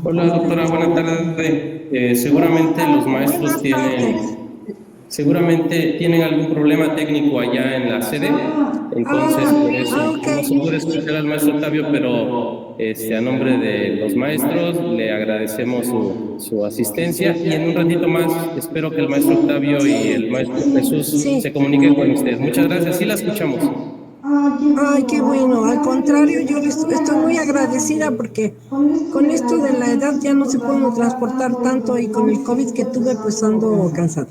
Hola doctora, buenas tardes. Seguramente los maestros Buenas tardes. tienen algún problema técnico allá en la sede, entonces por eso Ok. no se puede escuchar al maestro Octavio, pero a nombre de los maestros le agradecemos su asistencia y en un ratito más espero que el maestro Octavio y el maestro Jesús Sí. se comuniquen con usted. Muchas gracias, sí la escuchamos. Ay, qué bueno. Al contrario, yo les estoy muy agradecida porque con esto de la edad ya no se puede uno transportar tanto y con el COVID que tuve, pues ando cansado.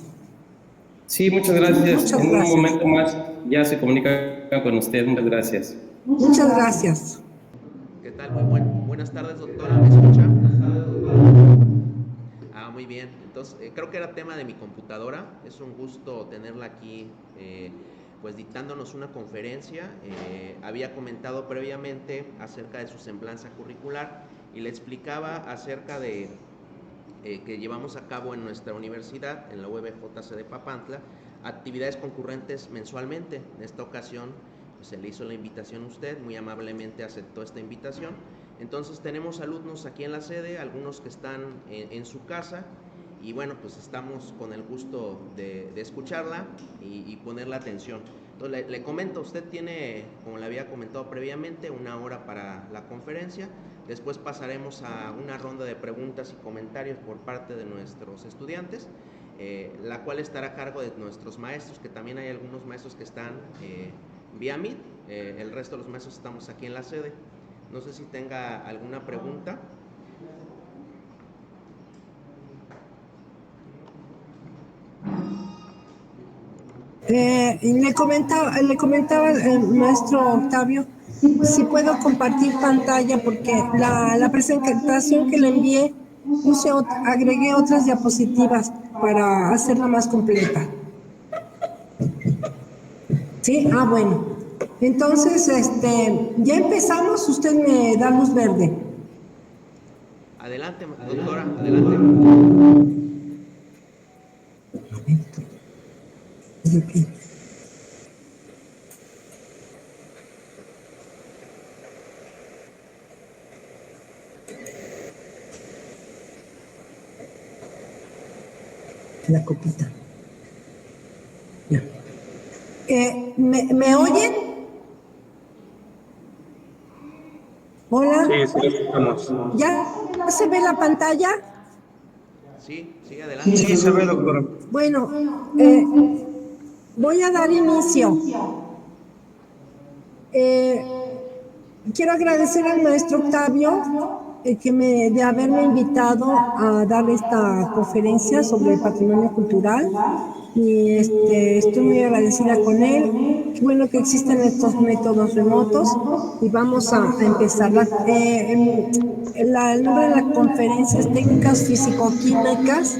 Sí, muchas gracias. Muchas En un gracias. momento más ya se comunican con usted. Muchas gracias. Muchas gracias. ¿Qué tal? Buenas tardes, doctora. ¿Me escucha? Muy bien. Entonces, creo que era tema de mi computadora. Es un gusto tenerla aquí, pues dictándonos una conferencia. Había comentado previamente acerca de su semblanza curricular y le explicaba acerca de que llevamos a cabo en nuestra universidad, en la UBJC de Papantla, actividades concurrentes mensualmente. En esta ocasión pues, se le hizo la invitación a usted, muy amablemente aceptó esta invitación. Entonces tenemos alumnos aquí en la sede, algunos que están en su casa, y bueno, pues estamos con el gusto de escucharla y ponerle atención. Entonces le comento, usted tiene, como le había comentado previamente, una hora para la conferencia. Después pasaremos a una ronda de preguntas y comentarios por parte de nuestros estudiantes, la cual estará a cargo de nuestros maestros, que también hay algunos maestros que están vía Meet. El resto de los maestros estamos aquí en la sede. No sé si tenga alguna pregunta. Le comentaba al maestro Octavio si puedo compartir pantalla porque la presentación que le envié agregué otras diapositivas para hacerla más completa. Sí, bueno. Entonces, ya empezamos, usted me da luz verde. Adelante, doctora, adelante. La copita. Ya. ¿Me oyen? Hola. Sí, sí, lo escuchamos. ¿Ya se ve la pantalla? Sí, adelante. Sí, se ve, doctora. Bueno, voy a dar inicio. Quiero agradecer al maestro Octavio de haberme invitado a dar esta conferencia sobre el patrimonio cultural y estoy muy agradecida con él. Qué bueno que existen estos métodos remotos y vamos a empezar. El nombre de la conferencia es Técnicas Físico-Químicas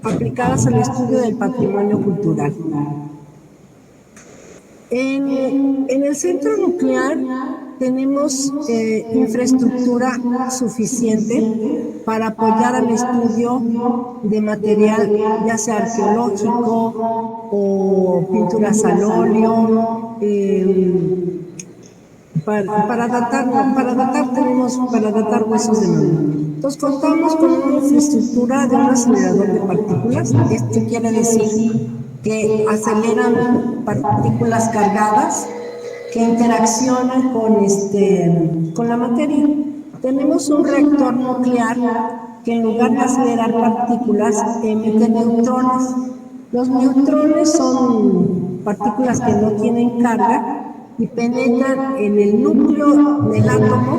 aplicadas al estudio del patrimonio cultural. En el centro nuclear tenemos infraestructura suficiente para apoyar al estudio de material, ya sea arqueológico o pinturas al óleo. Para datar huesos de mamut. Entonces contamos con una infraestructura de un acelerador de partículas. Esto quiere decir que aceleran partículas cargadas que interaccionan con la materia. Tenemos un reactor nuclear que en lugar de acelerar partículas emite neutrones. Los neutrones son partículas que no tienen carga y penetran en el núcleo del átomo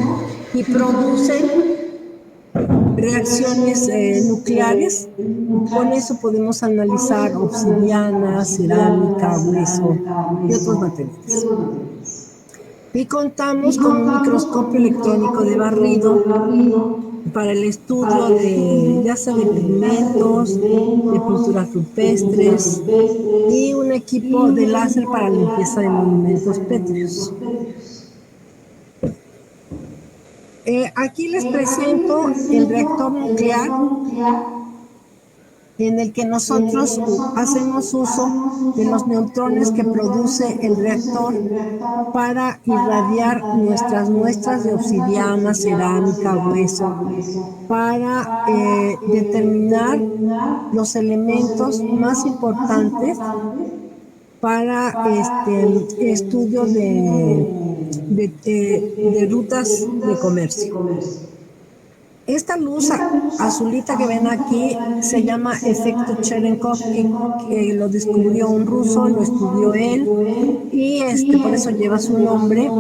y producen reacciones nucleares. Con eso podemos analizar obsidiana, cerámica, hueso y otros materiales. Y contamos con un microscopio electrónico de barrido para el estudio ya sea de pigmentos, de pinturas rupestres y un equipo de láser para limpieza de monumentos pétreos. Aquí les presento el reactor nuclear. en el que nosotros hacemos uso de los neutrones que produce el reactor para irradiar nuestras muestras de obsidiana, cerámica, hueso, para determinar los elementos más importantes para estudio de rutas de comercio. Esta luz azulita que ven aquí se llama efecto Cherenkov, que lo descubrió un ruso, lo estudió él, y por eso lleva su nombre,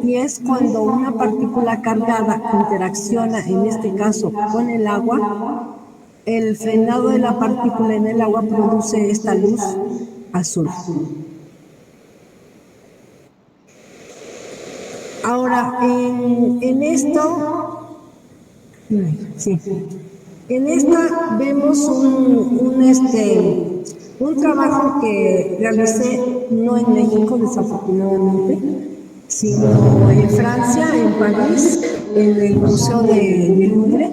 y es cuando una partícula cargada interacciona, en este caso con el agua, el frenado de la partícula en el agua produce esta luz azul. Ahora, en esto... Sí. En esta vemos un trabajo que realicé no en México, desafortunadamente, sino en Francia, en París, en el Museo del Louvre,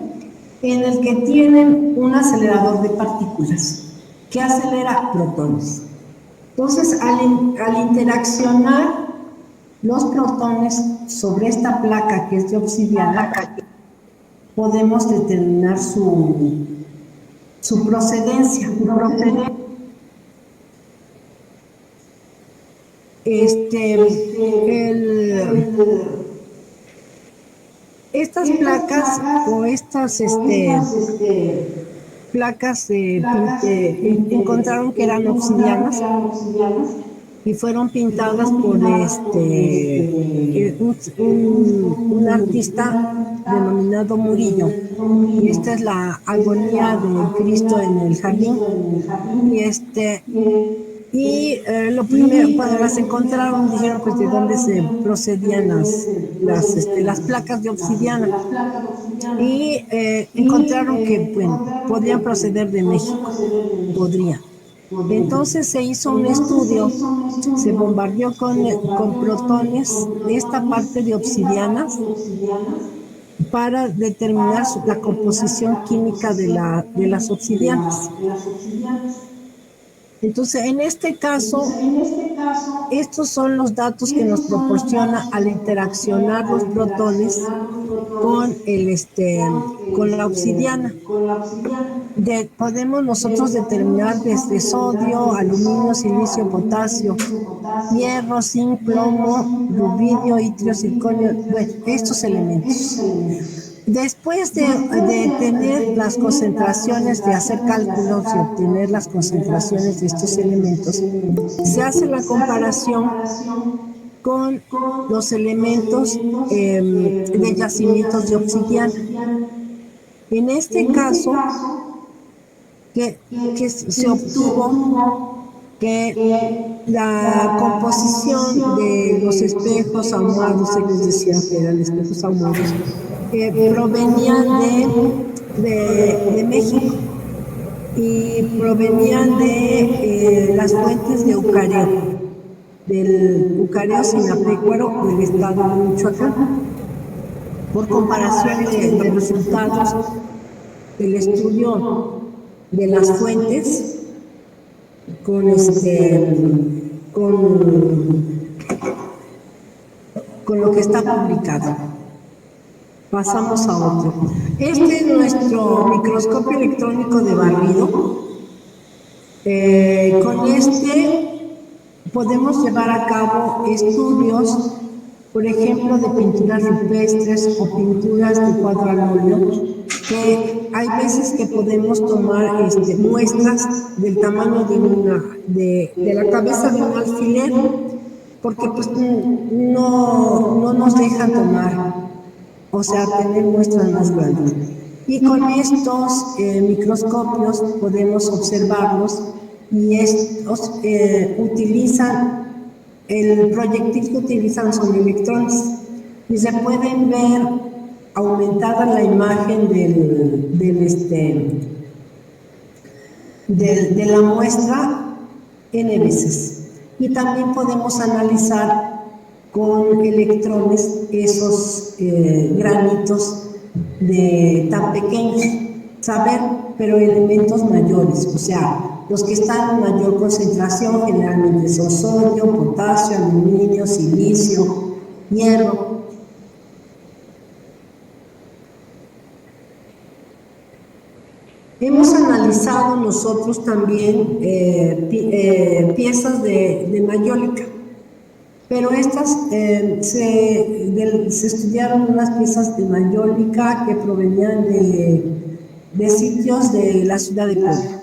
en el que tienen un acelerador de partículas que acelera protones. Entonces, al interaccionar los protones sobre esta placa que es de obsidiana, podemos determinar su procedencia. Estas placas o estas placas encontraron que eran obsidianas y fueron pintadas por un artista denominado Murillo. Y esta es la agonía de Cristo en el jardín. Lo primero, cuando las encontraron, dijeron pues de dónde se procedían las placas de obsidiana. Y encontraron que, bueno, podrían proceder de México. Podrían. Entonces se hizo un estudio, se bombardeó con protones de esta parte de obsidianas para determinar la composición química de las obsidianas. Entonces, en este caso, estos son los datos que nos proporciona al interaccionar los protones con la obsidiana. Podemos nosotros determinar desde sodio, aluminio, silicio, potasio, hierro, zinc, plomo, rubidio, itrio, circonio, bueno, estos elementos. Después de tener las concentraciones, de hacer cálculos y obtener las concentraciones de estos elementos, se hace la comparación con los elementos de yacimientos de obsidiana. En este caso, que se obtuvo que la composición de los espejos ahumados, se les decía que eran espejos ahumados, provenían de México y provenían de las fuentes de Ucareo, del Ucareo Sinapecuaro del estado de Michoacán. Por comparación de resultados del estudio de las fuentes con lo que está publicado. Pasamos a otro. Este es nuestro microscopio electrónico de barrido. Con este podemos llevar a cabo estudios, por ejemplo, de pinturas rupestres o pinturas de cuadro al óleo, que hay veces que podemos tomar muestras del tamaño de la cabeza de un alfiler, porque pues no nos dejan tomar, o sea, tener muestras más grandes. Y con estos microscopios podemos observarlos, y estos el proyectil que utilizan son electrones, y se pueden ver aumentada la imagen de la muestra n veces. Y también podemos analizar con electrones esos granitos tan pequeños. saber, pero elementos mayores, o sea, los que están en mayor concentración generalmente son sodio, potasio, aluminio, silicio, hierro. Hemos analizado nosotros también piezas de mayólica, pero estas se estudiaron unas piezas de mayólica que provenían de sitios de la ciudad de Puebla.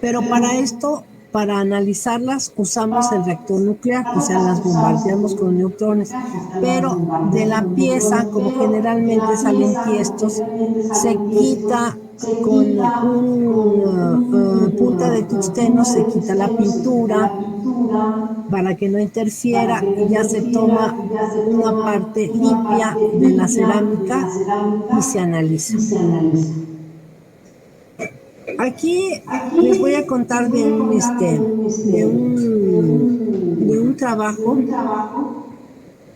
Pero para esto, para analizarlas, usamos el reactor nuclear, o sea, las bombardeamos con neutrones. Pero de la pieza, como generalmente salen tiestos, se quita con una punta de tungsteno, se quita la pintura para que no interfiera y ya se toma una parte limpia de la cerámica y se analiza. Aquí les voy a contar de un trabajo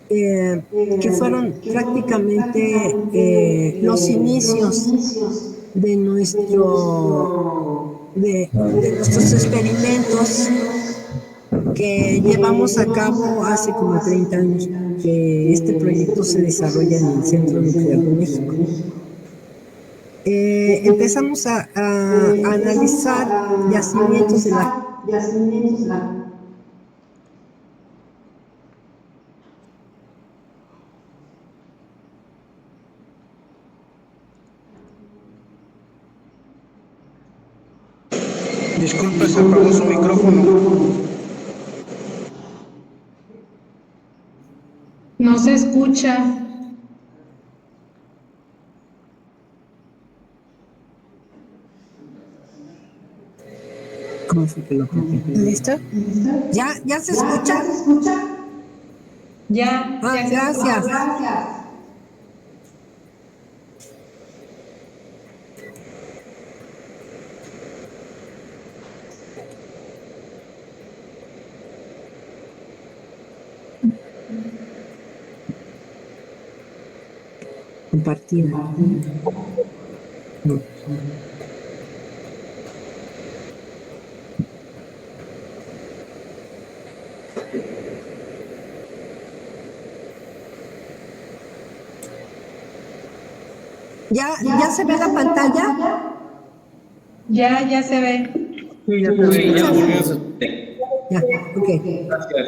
que fueron prácticamente los inicios de nuestros experimentos que llevamos a cabo hace como 30 años, que este proyecto se desarrolla en el Centro Nuclear de México. Empezamos a analizar yacimientos de la Disculpe, se apagó su micrófono. No se escucha. ¿Cómo fue que lo copié? ¿Listo? ¿Ya se escucha? Ya. Gracias. Compartir. No. ¿Ya se ve la pantalla? Ya se ve. Sí, ya volvimos a... Ya, ok. Gracias.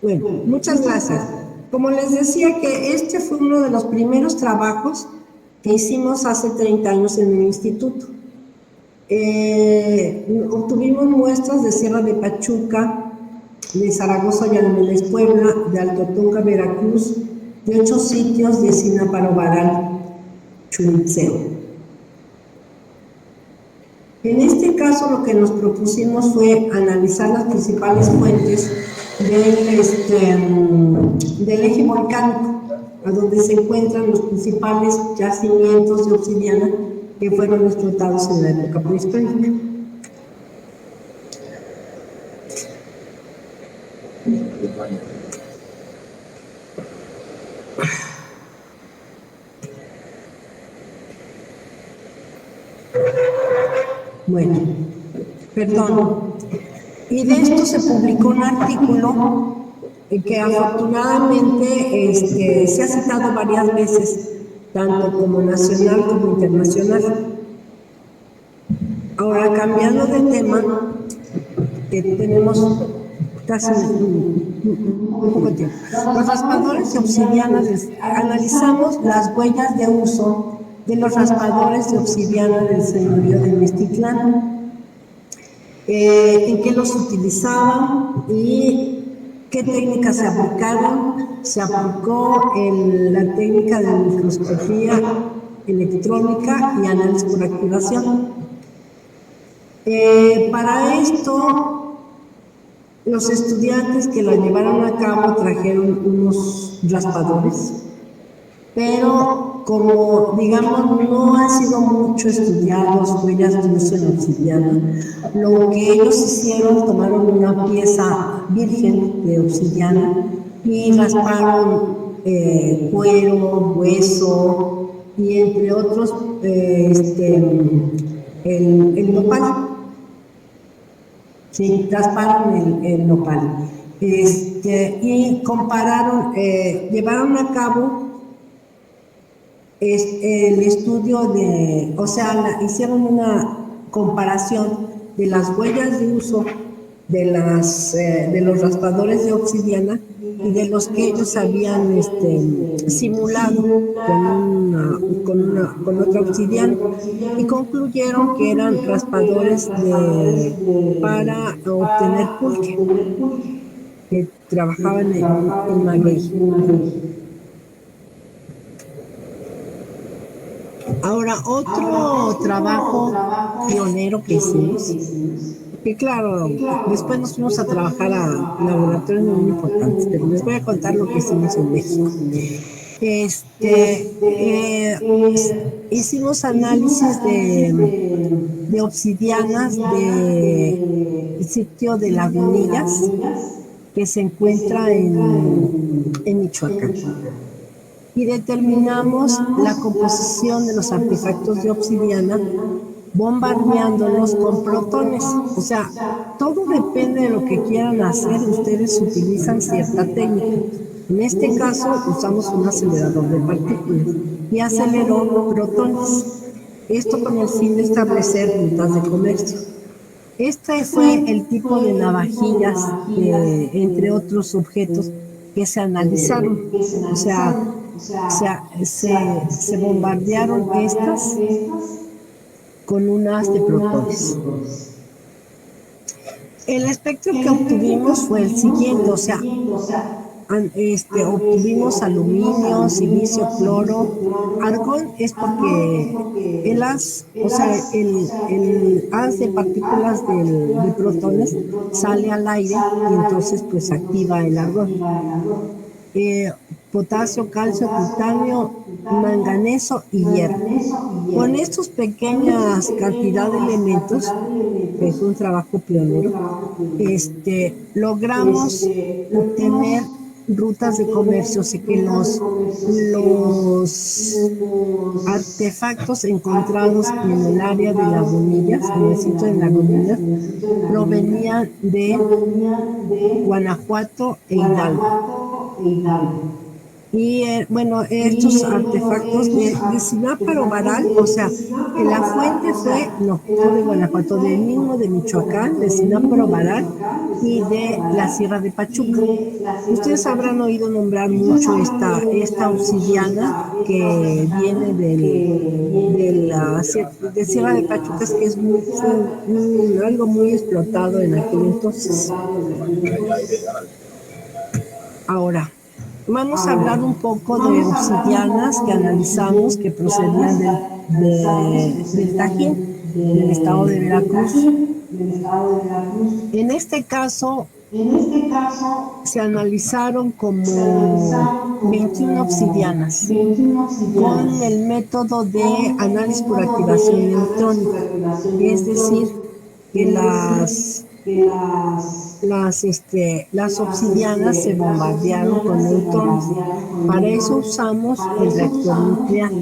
Bueno, muchas gracias. Como les decía que este fue uno de los primeros trabajos que hicimos hace 30 años en el instituto. Obtuvimos muestras de Sierra de Pachuca, de Zaragoza y Almeles, Puebla, de Alto Tonga, Veracruz, de 8 sitios de Sináparo, Baral, Churitzeo. En este caso lo que nos propusimos fue analizar las principales fuentes del eje volcánico, a donde se encuentran los principales yacimientos de obsidiana que fueron explotados en la época prehispánica. Bueno, perdón. Y de esto se publicó un artículo que afortunadamente se ha citado varias veces, tanto como nacional como internacional. Ahora, cambiando de tema, que tenemos casi un poco de tiempo. Los raspadores de obsidiana, analizamos las huellas de uso de los raspadores de obsidiana del señorío de Meztitlán, en qué los utilizaban y qué técnicas se aplicaron. Se aplicó la técnica de microscopía electrónica y análisis por activación. Para esto, los estudiantes que la llevaron a cabo trajeron unos raspadores, pero como, digamos, no han sido mucho estudiados huellas de uso en obsidiana, lo que ellos hicieron, tomaron una pieza virgen de obsidiana y rasparon cuero, hueso, y entre otros el nopal. Sí, rasparon el nopal. Y compararon, llevaron a cabo el estudio o sea, hicieron una comparación de las huellas de uso de los raspadores de obsidiana y de los que ellos habían simulado con otra obsidiana, y concluyeron que eran raspadores para obtener pulque, que trabajaban en maguey. Ahora, otro trabajo pionero que hicimos, que claro, después nos fuimos a trabajar a laboratorios muy importantes, pero les voy a contar lo que hicimos en México. Hicimos análisis de obsidianas del sitio de Lagunillas, que se encuentra en Michoacán, y determinamos la composición de los artefactos de obsidiana bombardeándolos con protones. O sea, todo depende de lo que quieran hacer, ustedes utilizan cierta técnica. En este caso usamos un acelerador de partículas y aceleró protones. Esto con el fin de establecer rutas de comercio. Este fue el tipo de navajillas, entre otros objetos, que se analizaron. O sea, se bombardearon estas con un haz de protones. El espectro que obtuvimos fue el siguiente, o sea, obtuvimos aluminio, silicio, cloro, argón es porque el haz, o sea, el haz de partículas de protones sale al aire y entonces pues activa el argón. Potasio, calcio, titanio, manganeso y hierro. Con estas pequeñas cantidades de elementos, que es un trabajo pionero, logramos obtener rutas de comercio, así que los artefactos encontrados en el área de Lagunillas, en el sitio de Lagunillas, provenían de Guanajuato e Hidalgo. Y bueno, estos artefactos de Cináparo Baral, o sea, la fuente fue de Guanajuato, del mismo de Michoacán, de Cináparo Baral y de la Sierra de Pachuca. Ustedes habrán oído nombrar mucho esta obsidiana que viene de Sierra de Pachuca, que es algo muy explotado en aquel entonces. Ahora, vamos a hablar un poco de obsidianas que analizamos que procedían del Tajín, del estado de Veracruz. En este caso, se analizaron como 21 obsidianas con el método de análisis por activación electrónica, es decir, que las obsidianas se bombardearon con neutrones. Para eso usamos el reactor nuclear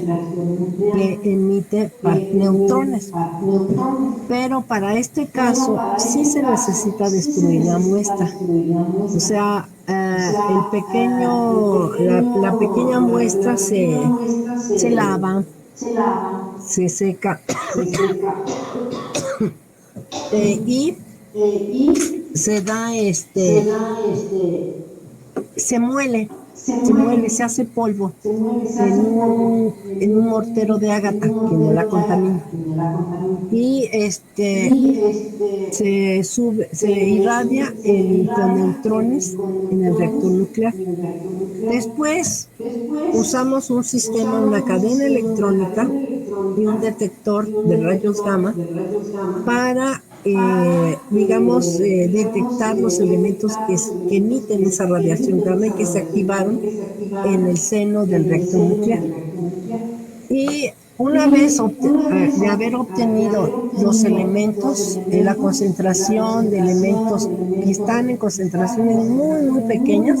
que emite neutrones. Pero para este caso sí se necesita destruir la muestra. O sea, la pequeña muestra se lava, se seca y se da se muele, se hace polvo en un mortero de ágata que no la contamina, y se irradia con neutrones en el reactor nuclear. Después usamos un sistema, una cadena electrónica y un detector de rayos gamma para detectar los elementos que emiten esa radiación gamma y que se activaron en el seno del reactor nuclear. Y una vez de haber obtenido los elementos, la concentración de elementos que están en concentraciones muy, muy pequeñas,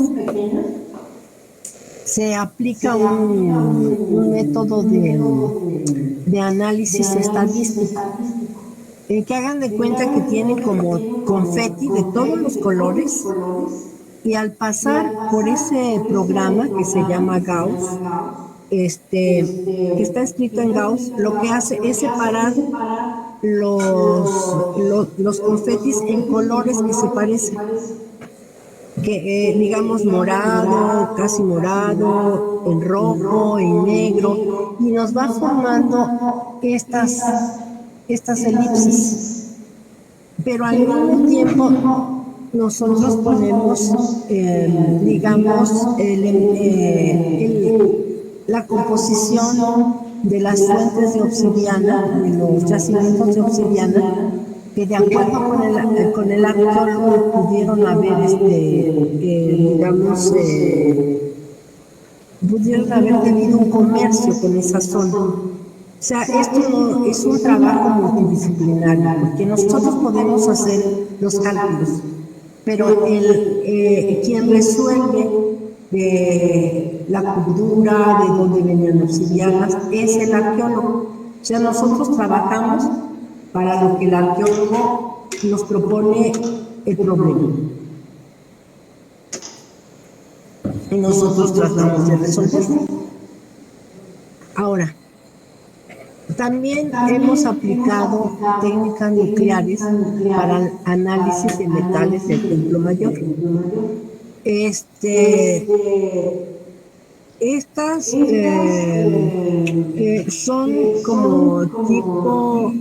se aplica un método de análisis estadístico. Que hagan de cuenta que tienen como confeti de todos los colores y al pasar por ese programa que se llama Gauss, que está escrito en Gauss, lo que hace es separar los confetis en colores que se parecen, que digamos morado, casi morado, en rojo, en negro, y nos va formando estas elipsis. Pero al mismo tiempo nosotros ponemos, digamos, la composición de las fuentes de obsidiana, de los yacimientos de obsidiana, que de acuerdo con el arqueólogo pudieron haber, pudieron haber tenido un comercio con esa zona. O sea, esto no, es un trabajo multidisciplinario, porque nosotros podemos hacer los cálculos, pero quien resuelve la cultura, de dónde venían las obsidianas, es el arqueólogo. O sea, nosotros trabajamos para lo que el arqueólogo nos propone el problema. Y nosotros tratamos de resolverlo. Ahora, también hemos aplicado técnicas nucleares para el análisis de metales del Templo Mayor. Estas son como tipo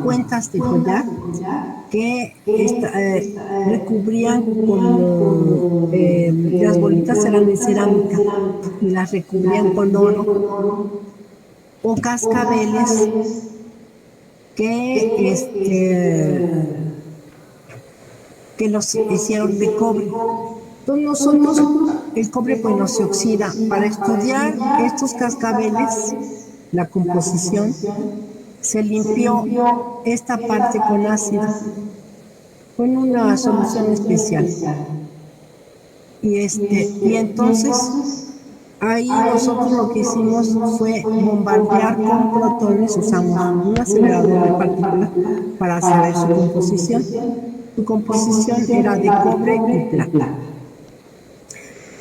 cuentas de collar que recubrían como las bolitas eran de cerámica y las recubrían con oro, o cascabeles que los hicieron de cobre. Entonces nosotros, el cobre pues no se oxida. Para estudiar estos cascabeles, la composición, se limpió esta parte con ácido, con una solución especial. Y entonces ahí nosotros lo que hicimos fue bombardear con protones, usamos un acelerador de partículas para saber su composición. Su composición era de cobre y plata,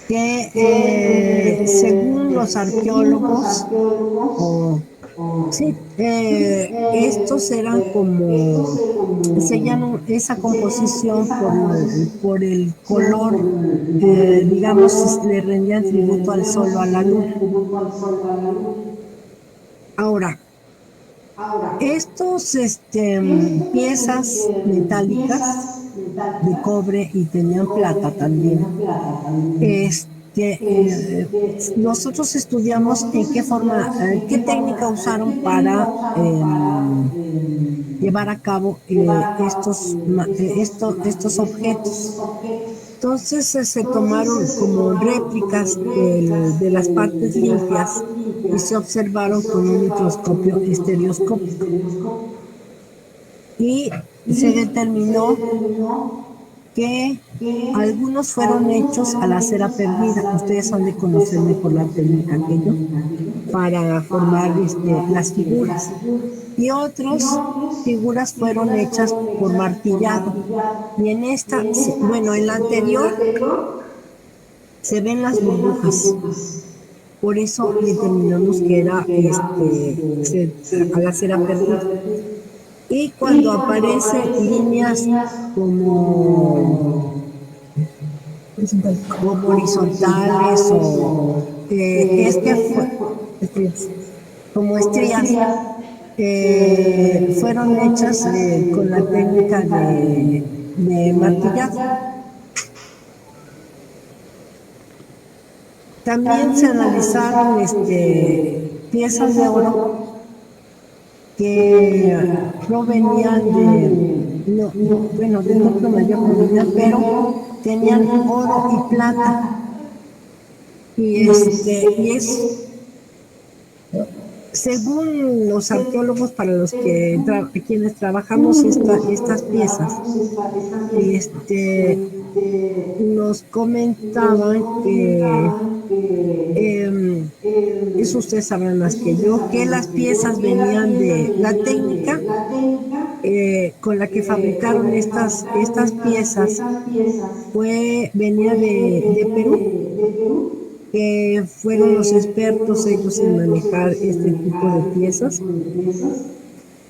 que según los arqueólogos, estos eran como, sellan esa composición por el color, digamos, le rendían tributo al sol o a la luna. Ahora, estos piezas metálicas de cobre y tenían plata también, nosotros estudiamos en qué forma, qué técnica usaron para llevar a cabo estos objetos. Entonces se tomaron como réplicas de las partes limpias y se observaron con un microscopio estereoscópico. Y se determinó que algunos fueron hechos a la cera perdida. Ustedes han de conocer mejor la técnica que yo para formar las figuras. Y otras figuras fueron hechas por martillado. Y en esta, bueno, en la anterior se ven las burbujas. Por eso determinamos que era a la cera perdida. Y cuando aparecen líneas como horizontales o como estrías, fueron hechas con la técnica de martillado. También se analizaron piezas de oro que provenían del Templo Mayor, pero tenían oro y plata. según los arqueólogos para los que quienes trabajamos estas piezas, nos comentaban que eso ustedes sabrán más que yo, que las piezas venían de la técnica con la que fabricaron estas piezas venía de Perú, que fueron los expertos ellos en manejar este tipo de piezas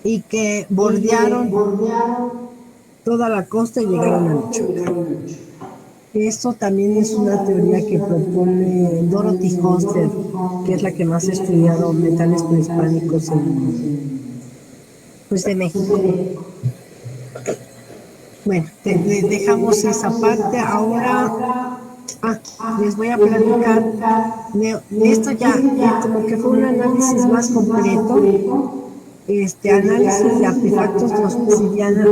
y que bordearon toda la costa y llegaron a Michoacán. Esto también es una teoría que propone Dorothy Hoster, que es la que más ha estudiado metales prehispánicos de México. Bueno, dejamos esa parte. Ahora les voy a platicar esto ya como que fue un análisis más completo, análisis de artefactos de obsidiana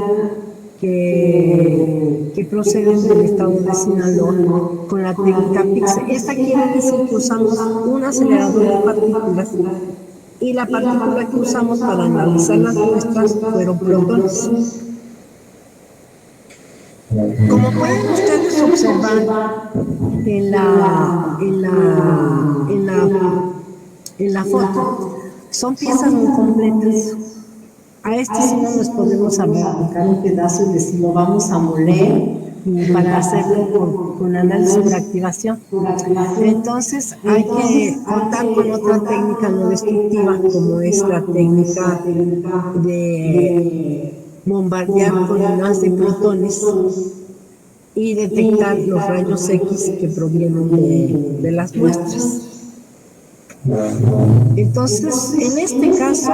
que proceden del estado de Sinaloa con la técnica PIXE. Esta quiere decir que usamos un acelerador de partículas y la partícula que usamos para analizar las muestras fueron protones. Como pueden ustedes observar en la foto, son piezas muy completas. A sí no nos podemos arrancar un pedazo y decir lo vamos a moler para hacerlo con análisis por activación. Entonces hay que contar con otra técnica no destructiva, como es la técnica de bombardear con imanes de protones y detectar los rayos X que provienen de las muestras. Entonces, en este caso,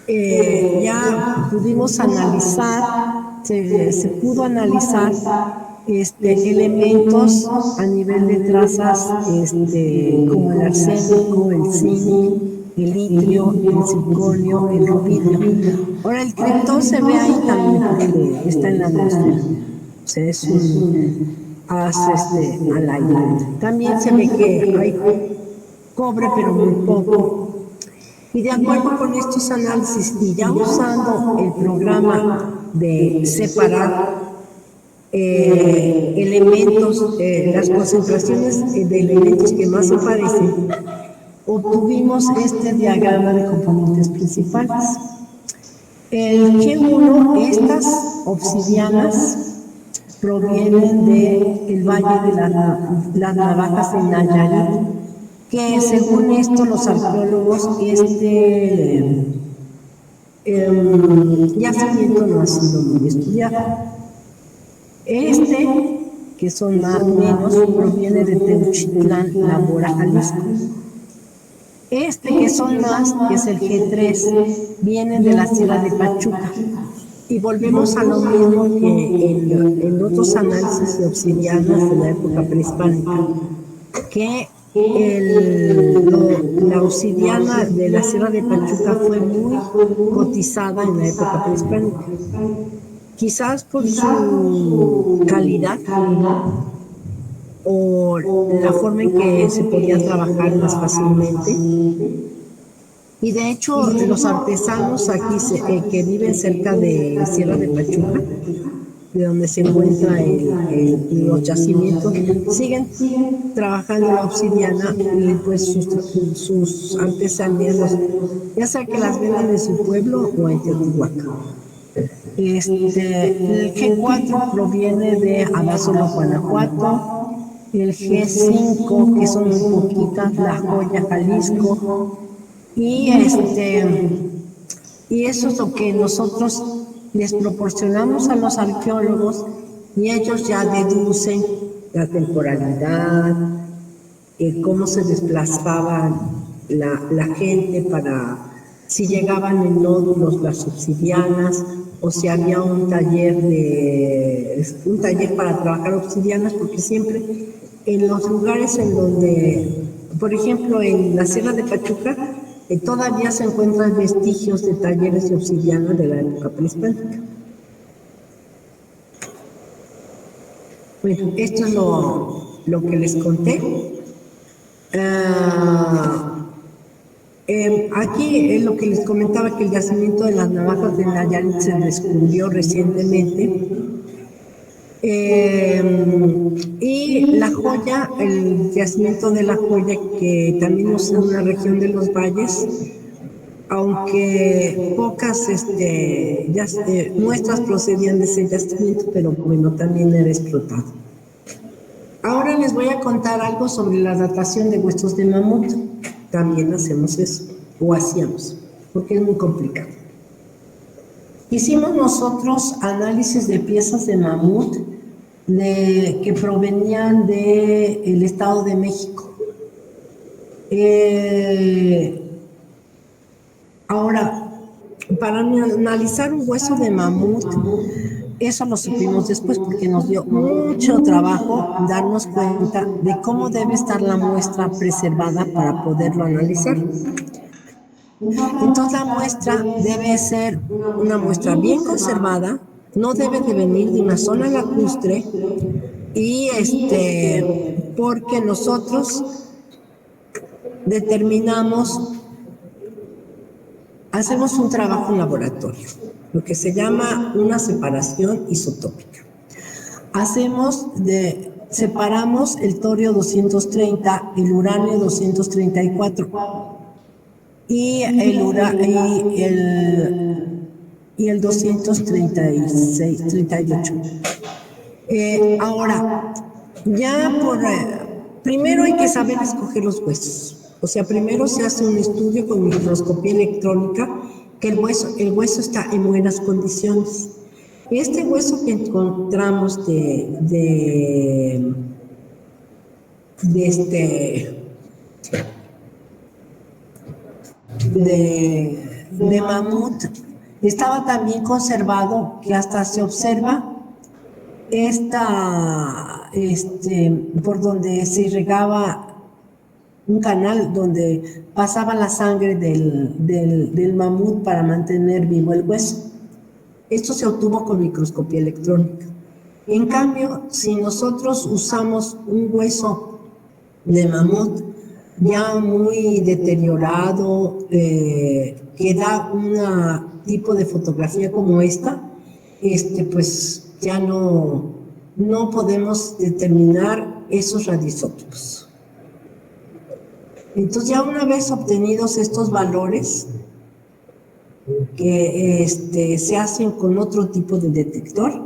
ya pudimos analizar, se pudo analizar elementos a nivel de trazas como el arsénico, el zinc, el litio, el circonio, el rubidio. Ahora el criptón se ve ahí también porque está en la atmósfera, o sea, es un haz al aire. También se ve que hay cobre, pero muy poco. Y de acuerdo con estos análisis y ya usando el programa de separar elementos, las concentraciones de elementos que más se parecen, obtuvimos este diagrama de componentes principales. El G1, estas obsidianas provienen del Valle de las Navajas en Nayarit, que según esto los arqueólogos yacimiento no ha sido muy estudiado. Que son más o menos, proviene de Teuchitlán, La Mora, Jalisco. Que son más, que es el G3, vienen de la Sierra de Pachuca. Y volvemos a lo mismo que en otros análisis de obsidianas de la época prehispánica, que la obsidiana de la Sierra de Pachuca fue muy cotizada en la época prehispánica. Quizás por su calidad o la forma en que se podía trabajar más fácilmente. Y de hecho, los artesanos aquí que viven cerca de Sierra de Pachuca, de donde se encuentran los yacimientos, siguen trabajando la obsidiana y pues sus artesanías, ya sea que las venden en su pueblo o en Teotihuacán. El G4 proviene de Abasolo, Guanajuato. El G5, que son muy poquitas, La Joya, Jalisco. Y eso es lo que nosotros les proporcionamos a los arqueólogos y ellos ya deducen la temporalidad, cómo se desplazaba la gente para si llegaban en nódulos las obsidianas o si había un taller para trabajar obsidianas, porque siempre en los lugares en donde, por ejemplo, en la Sierra de Pachuca, todavía se encuentran vestigios de talleres de obsidiana de la época prehispánica. Bueno, esto es lo que les conté. Aquí es lo que les comentaba, que el yacimiento de las navajas de Nayarit se descubrió recientemente. Y la joya, el yacimiento de la joya, que también es una región de los valles, aunque pocas muestras procedían de ese yacimiento, pero bueno, también era explotado. Ahora les voy a contar algo sobre la datación de huesos de mamut. También hacemos eso, o hacíamos, porque es muy complicado. Hicimos nosotros análisis de piezas de mamut que provenían del Estado de México. Ahora, para analizar un hueso de mamut, eso lo supimos después porque nos dio mucho trabajo darnos cuenta de cómo debe estar la muestra preservada para poderlo analizar. Entonces la muestra debe ser una muestra bien conservada, no debe de venir de una zona lacustre y porque nosotros hacemos un trabajo en laboratorio, lo que se llama una separación isotópica. Separamos el torio 230, el uranio 234 y el 236, 38. Ahora, primero hay que saber escoger los huesos. O sea, primero se hace un estudio con microscopía electrónica que el hueso está en buenas condiciones. Este hueso que encontramos de mamut estaba tan bien conservado que hasta se observa por donde se regaba un canal donde pasaba la sangre del mamut para mantener vivo el hueso. Esto se obtuvo con microscopía electrónica. En cambio, si nosotros usamos un hueso de mamut ya muy deteriorado, que da un tipo de fotografía como esta, pues ya no podemos determinar esos radioisótopos. Entonces, ya una vez obtenidos estos valores, que se hacen con otro tipo de detector,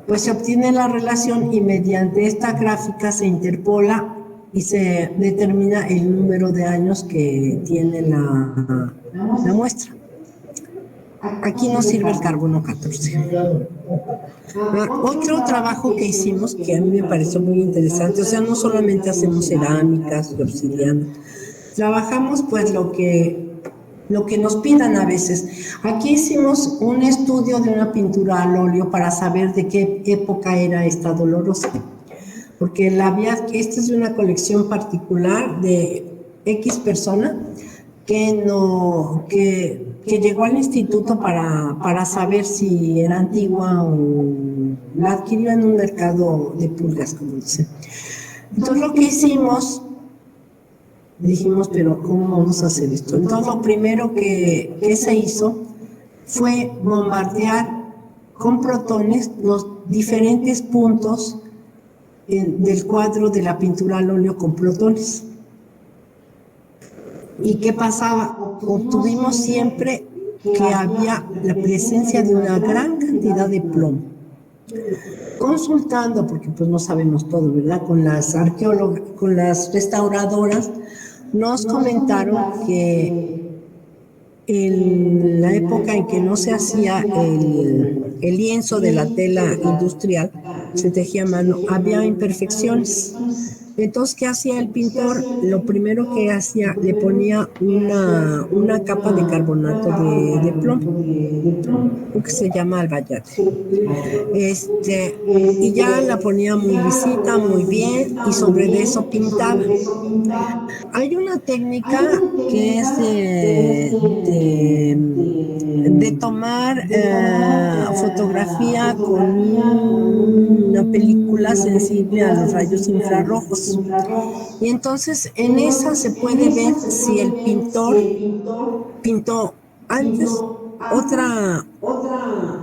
pues se obtiene la relación y mediante esta gráfica se interpola y se determina el número de años que tiene la muestra. Aquí nos sirve el carbono 14. Otro trabajo que hicimos que a mí me pareció muy interesante, o sea, no solamente hacemos cerámicas y obsidiana, trabajamos pues lo que nos pidan a veces. Aquí hicimos un estudio de una pintura al óleo para saber de qué época era esta dolorosa, porque esta es de una colección particular de X persona que llegó al instituto para saber si era antigua o la adquirió en un mercado de pulgas, como dicen. Entonces lo que hicimos, dijimos, pero ¿cómo vamos a hacer esto? Entonces lo primero que se hizo fue bombardear con protones los diferentes puntos del cuadro de la pintura al óleo con protones. ¿Y qué pasaba? Obtuvimos siempre que había la presencia de una gran cantidad de plomo. Consultando, porque pues no sabemos todo, ¿verdad? Con las arqueólogas, con las restauradoras, nos comentaron que en la época en que no se hacía el lienzo de la tela industrial, se tejía a mano, había imperfecciones. Entonces, ¿qué hacía el pintor? Lo primero que hacía, le ponía una capa de carbonato de plomo, que se llama albayate. Y ya la ponía muy lisita, muy bien, y sobre eso pintaba. Hay una técnica que es de tomar fotografía con una película sensible a los rayos infrarrojos. Y entonces en esa se puede ver si el pintor pintó antes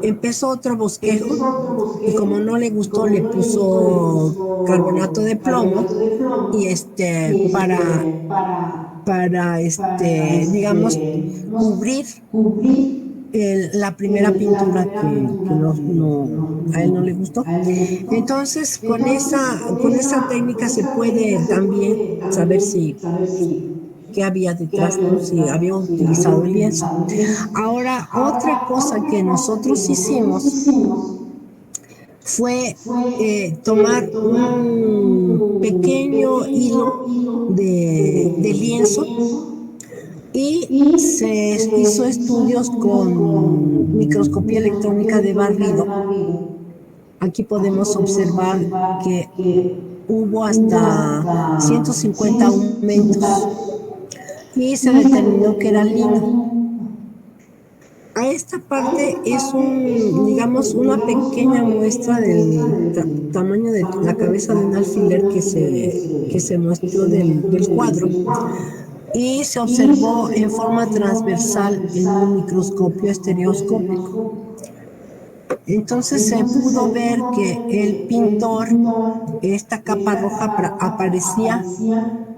empezó otro bosquejo y como no le gustó le puso carbonato de plomo y digamos cubrir la primera pintura que a él no le gustó. Entonces con esa técnica se puede también saber qué había detrás, ¿no? Si había utilizado el lienzo. Ahora, otra cosa que nosotros hicimos fue tomar un pequeño hilo de lienzo y se hizo estudios con microscopía electrónica de barrido. Aquí podemos observar que hubo hasta 150 aumentos y se determinó que era lino. A esta parte es digamos, una pequeña muestra del tamaño de la cabeza de un alfiler que se mostró del cuadro y se observó en forma transversal en un microscopio estereoscópico. Entonces se pudo ver que el pintor, esta capa roja aparecía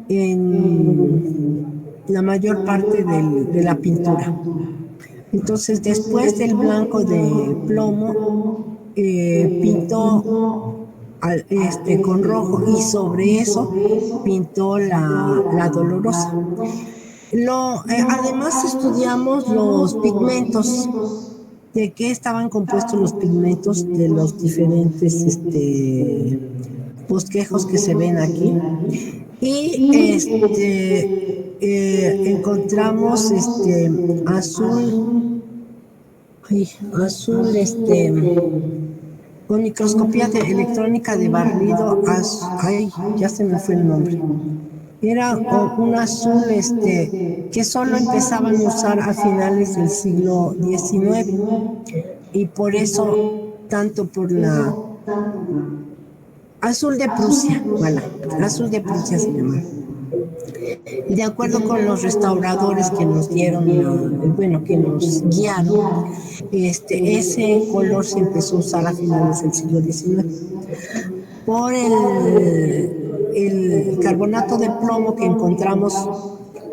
en la mayor parte de la pintura. Entonces después del blanco de plomo pintó con rojo y sobre eso pintó la dolorosa. Además estudiamos los pigmentos, de qué estaban compuestos los pigmentos de los diferentes bosquejos que se ven aquí. Y encontramos azul con microscopía electrónica de barrido, ya se me fue el nombre. Era un azul que solo empezaban a usar a finales del siglo XIX y por eso tanto por la azul de Prusia, voilà, azul de Prusia se llama. De acuerdo con los restauradores que nos dieron, que nos guiaron, ese color se empezó a usar a finales del siglo XIX. Por el carbonato de plomo que encontramos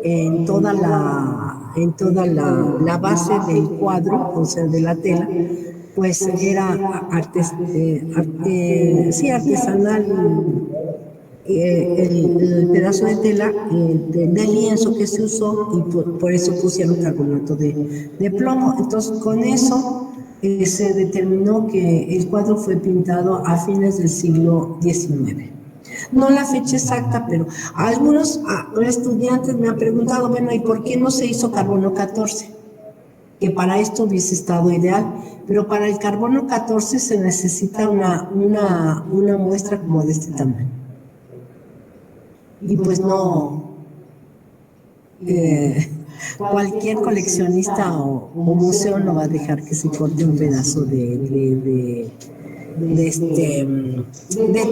en toda la base del cuadro, o sea, de la tela, pues era artesanal el pedazo de tela de lienzo que se usó y por eso pusieron carbonato de plomo. Entonces con eso se determinó que el cuadro fue pintado a fines del siglo XIX. No la fecha exacta, pero algunos estudiantes me han preguntado, bueno, ¿y por qué no se hizo carbono 14? Que para esto hubiese estado ideal, pero para el carbono 14 se necesita una muestra como de este tamaño. Y pues no, cualquier coleccionista o museo no va a dejar que se corte un pedazo de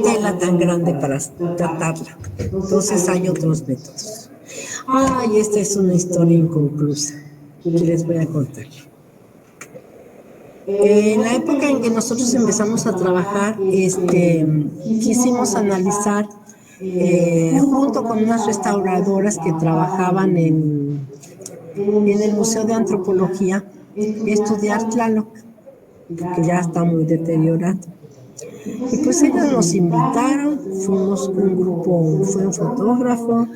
tela tan grande para tratarla. Entonces hay otros métodos. Esta es una historia inconclusa que les voy a contar. En la época en que nosotros empezamos a trabajar, quisimos analizar junto con unas restauradoras que trabajaban en el Museo de Antropología, estudiar Tlaloc, que ya está muy deteriorado. Y pues ellos nos invitaron, fuimos un grupo, fue un fotógrafo,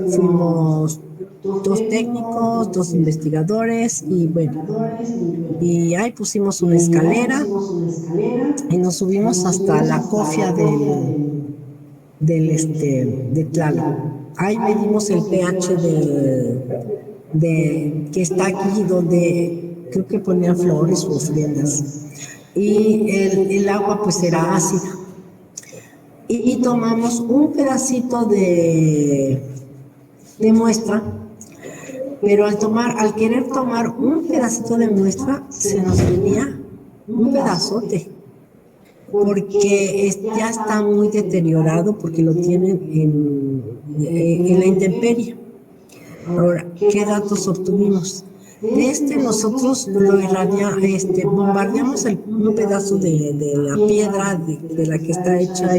fuimos 2 técnicos, 2 investigadores y bueno, y ahí pusimos una escalera y nos subimos hasta la cofia de Tlaloc. Ahí medimos el pH que está aquí donde creo que ponían flores o ofrendas. Y el agua pues era ácida. Y tomamos un pedacito de muestra, pero al querer tomar un pedacito de muestra se nos venía un pedazote. porque ya está muy deteriorado, porque lo tienen en la intemperie. Ahora, ¿qué datos obtuvimos? De nosotros lo bombardeamos un pedazo de la piedra de la que está hecha,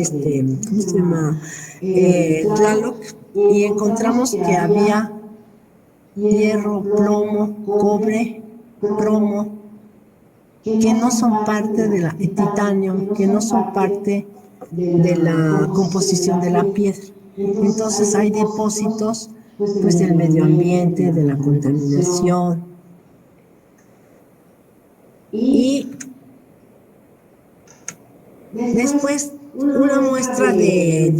¿cómo se llama? Tlaloc, y encontramos que había hierro, plomo, cobre, cromo, que no son parte de titanio, que no son parte de la composición de la piedra. Entonces hay depósitos pues del medio ambiente, de la contaminación. Y después una muestra de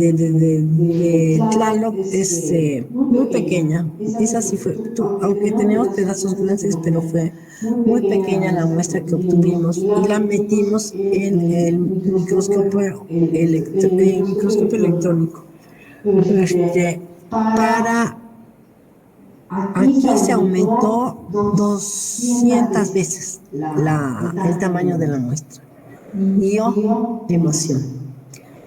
Tlaloc es muy pequeña. Esa sí fue, aunque teníamos pedazos grandes, pero fue muy pequeña la muestra que obtuvimos y la metimos en el microscopio electrónico. Para aquí se aumentó 200 veces el tamaño de la muestra. Y emoción.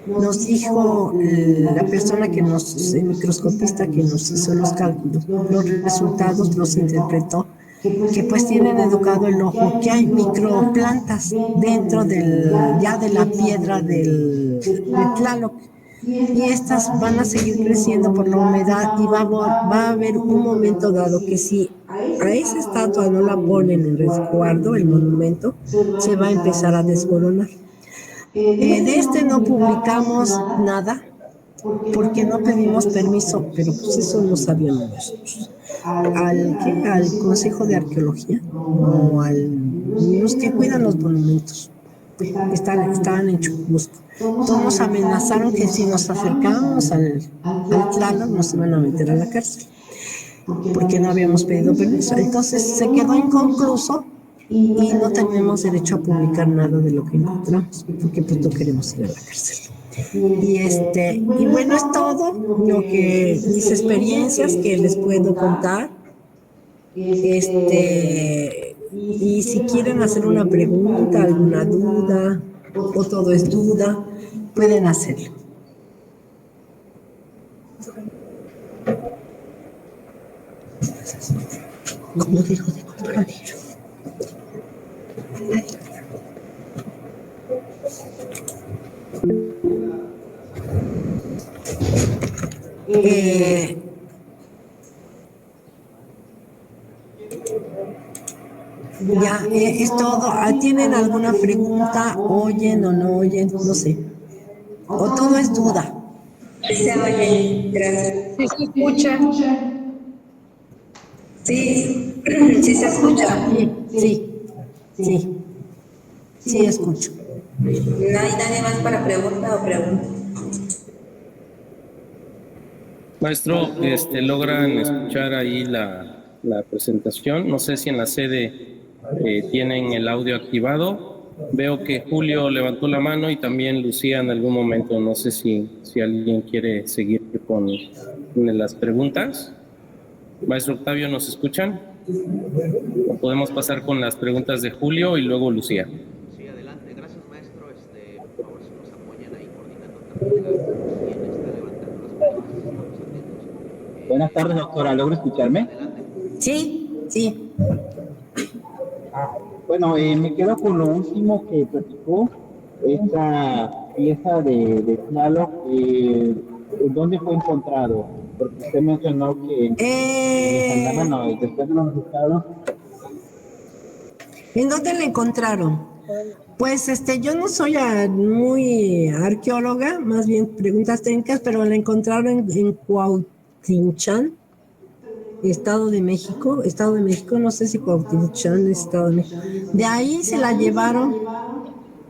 Nos dijo la persona el microscopista que nos hizo los cálculos, los resultados los interpretó, que pues tienen educado el ojo, que hay microplantas dentro ya de la piedra de Tlaloc. Y estas van a seguir creciendo por la humedad y va a haber un momento dado que si a esa estatua no la ponen en resguardo, el monumento, se va a empezar a desmoronar. De no publicamos nada porque no pedimos permiso, pero pues eso no sabíamos nosotros. Al Consejo de Arqueología o los que cuidan los monumentos. Estaban en Churubusco. Todos nos amenazaron que si nos acercábamos al Tlaloc nos iban a meter a la cárcel, porque no habíamos pedido permiso. Entonces se quedó inconcluso y no tenemos derecho a publicar nada de lo que encontramos, porque pues no queremos ir a la cárcel. Y bueno, es todo lo que mis experiencias que les puedo contar. Y si quieren hacer una pregunta, alguna duda, o todo es duda, pueden hacerlo. Como dijo de compromiso. Ya, es todo. ¿Tienen alguna pregunta? ¿Oyen o no oyen? No sé. ¿O todo es duda? Se oye, gracias. ¿Sí se escucha? Sí, sí se escucha. Sí, escucho. ¿No hay nadie más para pregunta o pregunta? Maestro, ¿logran escuchar ahí la presentación? No sé si en la sede tienen el audio activado. Veo que Julio levantó la mano y también Lucía en algún momento. No sé si alguien quiere seguir con las preguntas. Maestro Octavio, ¿nos escuchan? ¿O podemos pasar con las preguntas de Julio y luego Lucía? Sí, adelante. Gracias, maestro. Por favor, si nos apoyan ahí coordinando también quién está levantando las manos. Estamos atentos. Buenas tardes, doctora. ¿Logra escucharme? Adelante. Sí. Bueno, me quedo con lo último que platicó, esta pieza de Tlaloc, ¿dónde fue encontrado? Porque usted mencionó que después de los resultados. ¿En dónde la encontraron? Pues yo no soy muy arqueóloga, más bien preguntas técnicas, pero la encontraron en Cuautitlán, Estado de México, no sé si Cuautitlán es Estado de México. De ahí se la llevaron,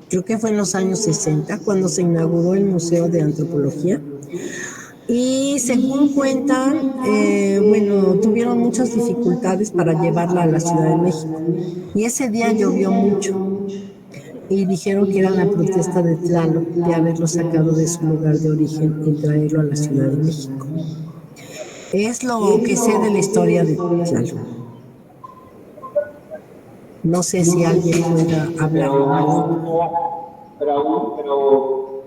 creo que fue en los años 60, cuando se inauguró el Museo de Antropología. Y según cuentan, tuvieron muchas dificultades para llevarla a la Ciudad de México. Y ese día llovió mucho. Y dijeron que era la protesta de Tlaloc de haberlo sacado de su lugar de origen y traerlo a la Ciudad de México. Es lo que sé de la historia de Tlaloc. No sé si alguien pueda hablar más. pero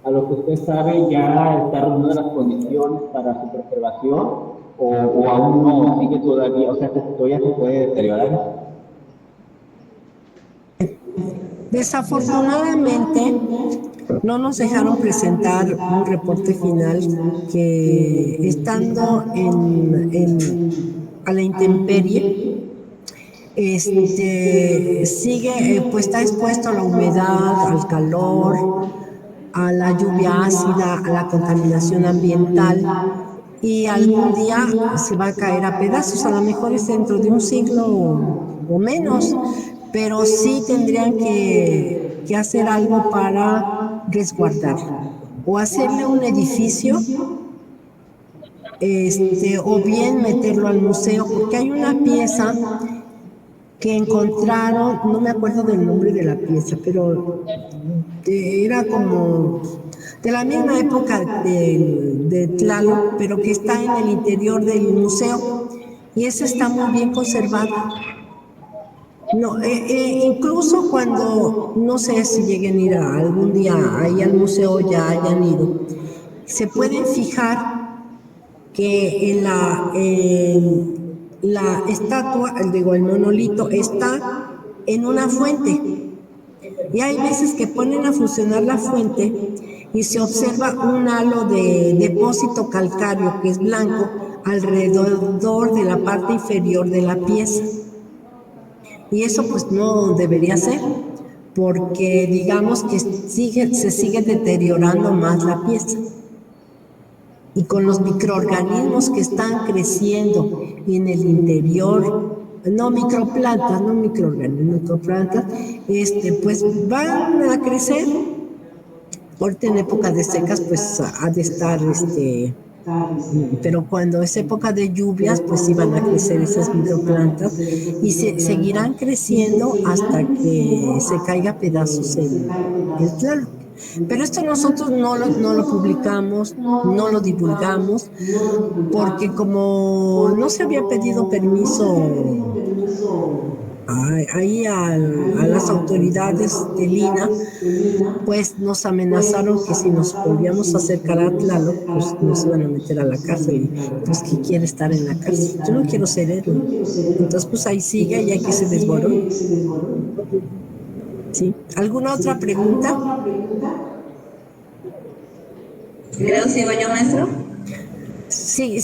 a lo que usted sabe ya está reuniendo las condiciones para su preservación o aún no, sigue todavía, o sea que todavía se puede deteriorar. Desafortunadamente, no nos dejaron presentar un reporte final que estando a la intemperie, sigue, pues está expuesto a la humedad, al calor, a la lluvia ácida, a la contaminación ambiental y algún día se va a caer a pedazos, a lo mejor es dentro de un siglo o menos, pero sí tendrían que hacer algo para resguardarlo o hacerle un edificio o bien meterlo al museo, porque hay una pieza que encontraron, no me acuerdo del nombre de la pieza, pero era como de la misma época de Tlaloc, pero que está en el interior del museo, y esa está muy bien conservada. No, incluso cuando, no sé si lleguen a ir algún día ahí al museo, ya hayan ido, se pueden fijar que la estatua, el monolito, está en una fuente. Y hay veces que ponen a funcionar la fuente y se observa un halo de depósito calcáreo que es blanco alrededor de la parte inferior de la pieza. Y eso pues no debería ser, porque digamos que se sigue deteriorando más la pieza. Y con los microorganismos que están creciendo en el interior, no microplantas, no microorganismos, microplantas, pues van a crecer. Ahorita en época de secas, pues ha de estar, pero cuando es época de lluvias, pues sí van a crecer esas microplantas y seguirán creciendo hasta que se caiga a pedazos el Tlaloc. Pero esto nosotros no lo publicamos, no lo divulgamos, porque como no se había pedido permiso ahí a las autoridades de Lina, pues nos amenazaron que si nos volvíamos a acercar a Tlaloc, pues nos iban a meter a la cárcel. Y pues, ¿quién quiere estar en la cárcel? Yo no quiero ser héroe. Entonces, pues ahí sigue y hay que se desborone. ¿Sí? ¿Alguna otra pregunta? Creo sigo yo, maestro. Sí,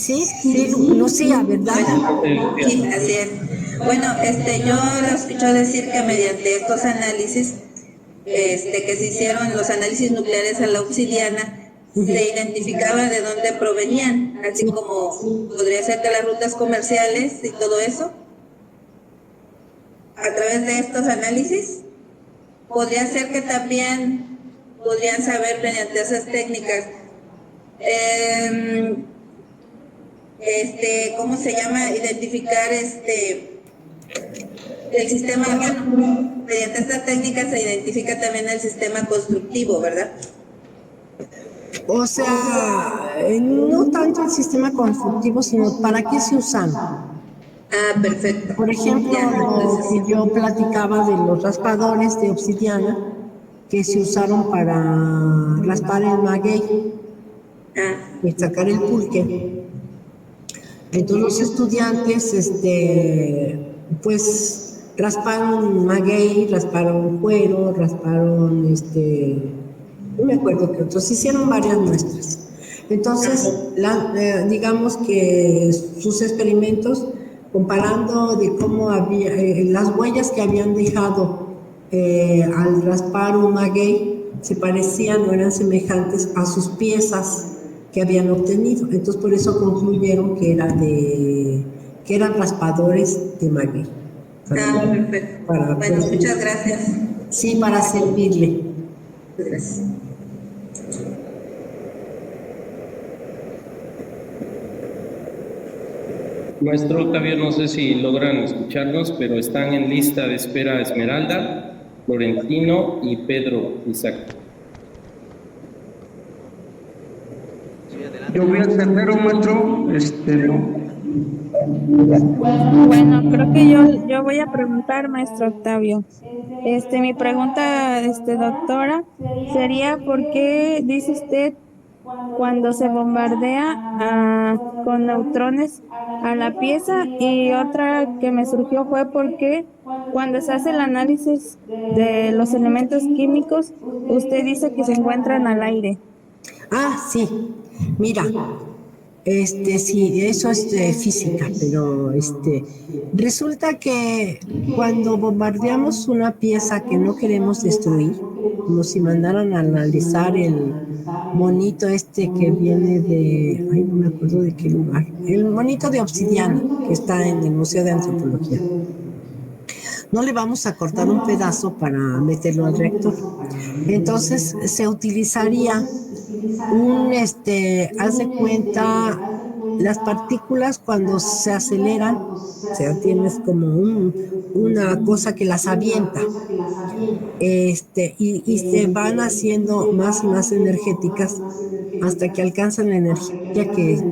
Lucía, ¿verdad? Sí, así es. Bueno, yo lo escucho decir que mediante estos análisis, que se hicieron los análisis nucleares a la obsidiana, se identificaba de dónde provenían, así como podría ser de las rutas comerciales y todo eso. A través de estos análisis, podría ser que también podrían saber mediante esas técnicas ¿cómo se llama? Identificar el sistema, bueno, mediante esta técnica se identifica también el sistema constructivo, ¿verdad? O sea, no tanto el sistema constructivo, sino para qué se usan. Ah, perfecto. Por ejemplo, lo que yo platicaba de los raspadores de obsidiana que se usaron para raspar el maguey y sacar el pulque. Entonces los estudiantes, pues rasparon maguey, rasparon cuero, rasparon, no me acuerdo qué otros, hicieron varias muestras. Entonces, digamos que sus experimentos, comparando de cómo había, las huellas que habían dejado al raspar un maguey, se parecían o eran semejantes a sus piezas que habían obtenido. Entonces, por eso concluyeron que eran raspadores de maguey. Perfecto. Bueno, muchas gracias. Sí, para servirle. Gracias. Maestro Octavio, no sé si logran escucharnos, pero están en lista de espera Esmeralda, Florentino y Pedro Isaac. Yo voy al tercero, maestro. Bueno, creo que yo voy a preguntar, maestro Octavio. Mi pregunta, doctora, sería ¿por qué dice usted cuando se bombardea con neutrones a la pieza? Y otra que me surgió fue ¿por qué cuando se hace el análisis de los elementos químicos, usted dice que se encuentran al aire? Ah, sí. Mira, sí, eso es de física, pero resulta que cuando bombardeamos una pieza que no queremos destruir, como si mandaran a analizar el monito que viene de, ay, no me acuerdo de qué lugar, el monito de obsidiana que está en el Museo de Antropología. No le vamos a cortar un pedazo para meterlo al reactor. Entonces se utilizaría haz de cuenta, las partículas cuando se aceleran, o sea, tienes como una cosa que las avienta, y se van haciendo más y más energéticas hasta que alcanzan la energía que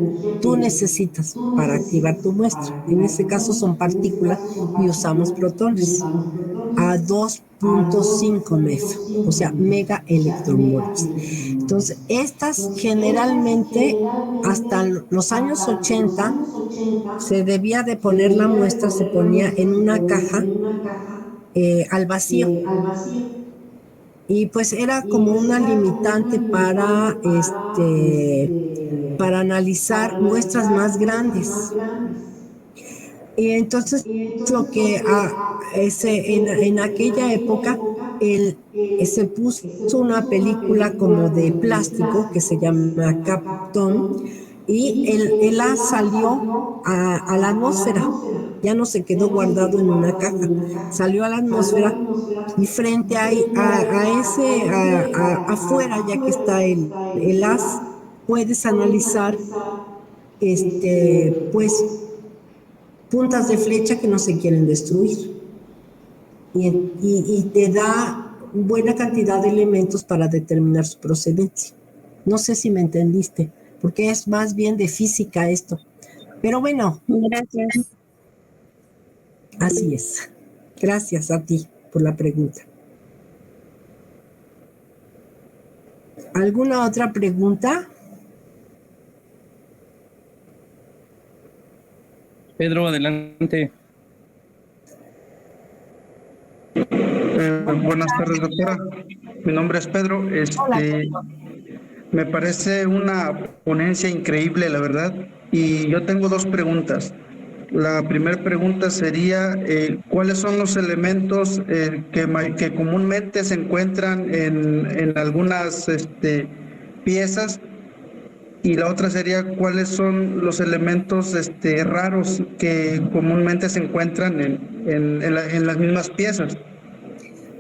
tú necesitas para activar tu muestra. En este caso son partículas y usamos protones a 2.5 MeV, o sea, mega electronvolts. Entonces, estas generalmente hasta los años 80 se debía de poner la muestra, se ponía en una caja al vacío. Y pues era como una limitante para analizar muestras más grandes. Y entonces lo que en aquella época se puso una película como de plástico que se llama Kapton, y el haz salió a la atmósfera, ya no se quedó guardado en una caja, salió a la atmósfera, y frente afuera, ya que está el haz, puedes analizar pues puntas de flecha que no se quieren destruir, y te da buena cantidad de elementos para determinar su procedencia. No sé si me entendiste, porque es más bien de física esto. Pero bueno. Gracias. Así es. Gracias a ti por la pregunta. ¿Alguna otra pregunta? Pedro, adelante. Buenas tardes, doctora. Mi nombre es Pedro. Me parece una ponencia increíble, la verdad. Y yo tengo dos preguntas. La primera pregunta sería, ¿cuáles son los elementos que comúnmente se encuentran en algunas piezas? Y la otra sería, ¿cuáles son los elementos raros que comúnmente se encuentran en las mismas piezas?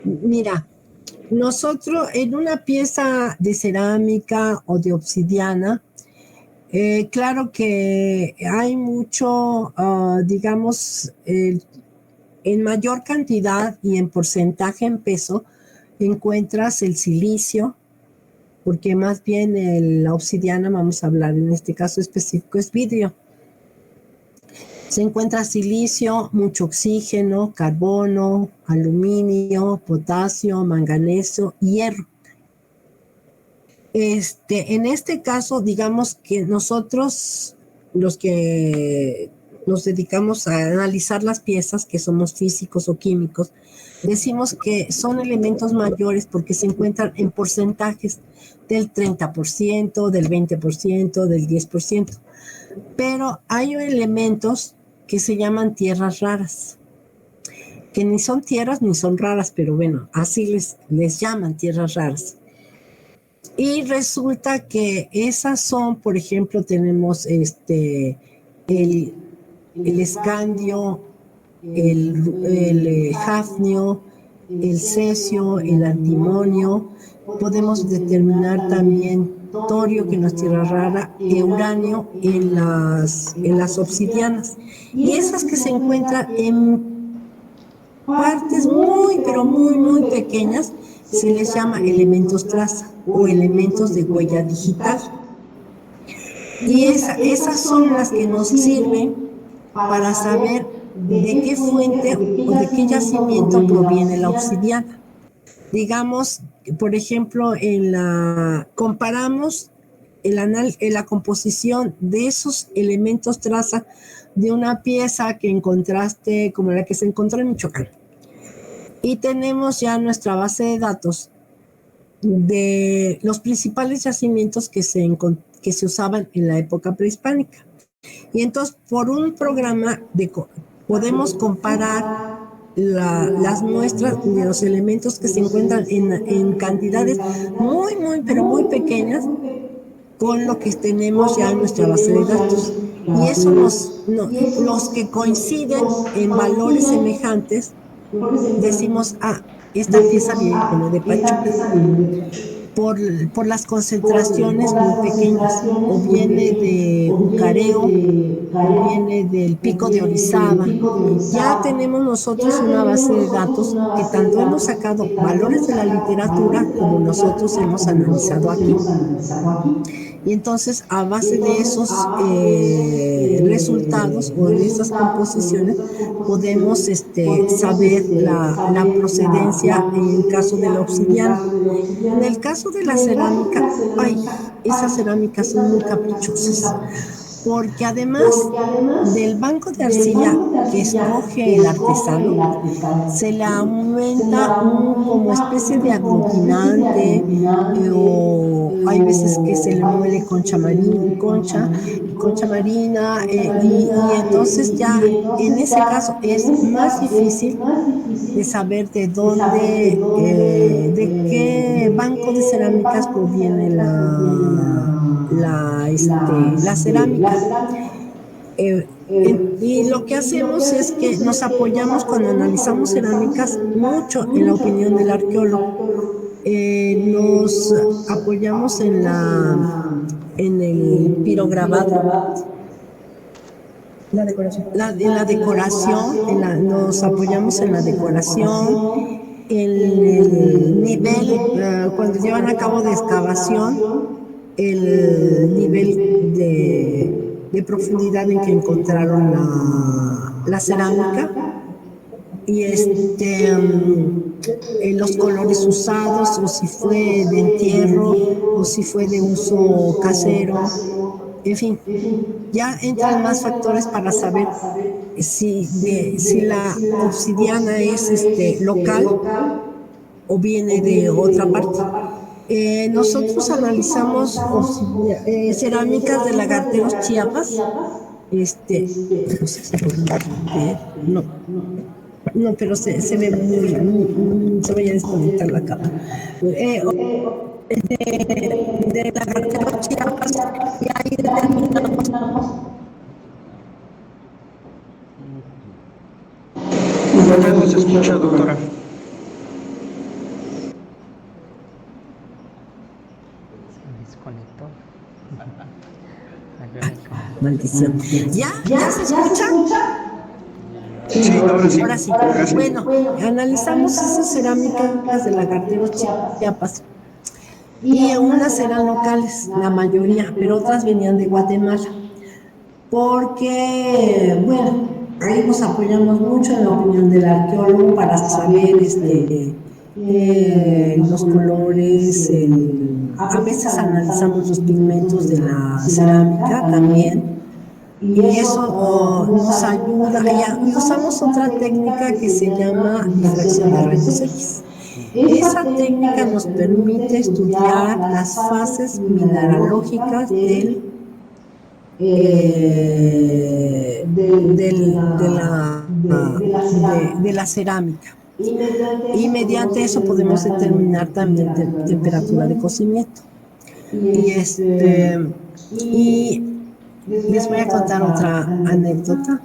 Mira, nosotros en una pieza de cerámica o de obsidiana, claro que hay mucho, digamos, en mayor cantidad y en porcentaje en peso, encuentras el silicio, porque más bien la obsidiana, vamos a hablar en este caso específico, es vidrio. Se encuentra silicio, mucho oxígeno, carbono, aluminio, potasio, manganeso, hierro. En este caso, digamos que nosotros, los que nos dedicamos a analizar las piezas, que somos físicos o químicos, decimos que son elementos mayores porque se encuentran en porcentajes del 30%, del 20%, del 10%. Pero hay elementos que se llaman tierras raras, que ni son tierras ni son raras, pero bueno, así les llaman tierras raras. Y resulta que esas son, por ejemplo, tenemos el escandio, el hafnio, el cesio, el antimonio. Podemos determinar también torio, que no es tierra rara, y uranio en las obsidianas. Y esas que se encuentran en partes muy, pero muy, muy pequeñas, se les llama elementos traza o elementos de huella digital. Y esas son las que nos sirven para saber de qué fuente o de qué yacimiento proviene la obsidiana. Digamos, por ejemplo, comparamos la composición de esos elementos traza de una pieza que encontraste como la que se encontró en Michoacán. Y tenemos ya nuestra base de datos de los principales yacimientos que se usaban en la época prehispánica. Y entonces, por un programa podemos comparar las muestras de los elementos que se encuentran en cantidades muy, pero muy pequeñas con lo que tenemos ya en nuestra base de datos. Y eso los que coinciden en valores semejantes, decimos, esta pieza viene de Pachuca, por las concentraciones muy pequeñas, o viene de Bucareo, o viene del Pico de Orizaba. Ya tenemos nosotros una base de datos que tanto hemos sacado valores de la literatura como nosotros hemos analizado aquí. Y entonces, a base de esos resultados o de esas composiciones, podemos saber la procedencia en el caso de la obsidiana. En el caso de la cerámica, esas cerámicas son muy caprichosas, porque además del banco de arcilla que escoge el artesano, se le aumenta como especie de aglutinante, o hay veces que se le muele concha marina, y entonces ya en ese caso es más difícil de saber de dónde, de qué banco de cerámicas proviene la cerámica. Y lo que hacemos es que nos apoyamos cuando analizamos cerámicas mucho en la opinión del arqueólogo. Nos apoyamos en el pirograbado, la decoración. Nos apoyamos en la decoración, en el nivel, cuando llevan a cabo de excavación, el nivel de profundidad en que encontraron la cerámica, y los colores usados, o si fue de entierro, o si fue de uso casero. En fin, ya entran más factores para saber si la obsidiana es local o viene de otra parte. Nosotros analizamos cerámicas de Lagarteros, Chiapas. No sé si pueden ver, no, pero se ve muy, se vaya a desconectar la capa. De Lagarteros, Chiapas, y ahí determinamos. No se escucha, doctora. Maldición. ¿Ya se escucha? Sí, ahora sí. Bueno, analizamos esas cerámicas de Lagarteros, Chiapas. Y unas eran locales, la mayoría, pero otras venían de Guatemala. Porque, bueno, ahí nos apoyamos mucho en la opinión del arqueólogo para saber los colores. A veces analizamos los pigmentos de la cerámica también, y eso nos ayuda. Y usamos otra técnica que se llama difracción de rayos X. Esa técnica nos permite estudiar las fases mineralógicas de la cerámica. Y mediante eso podemos determinar también temperatura de cocimiento. Y les voy a contar otra anécdota,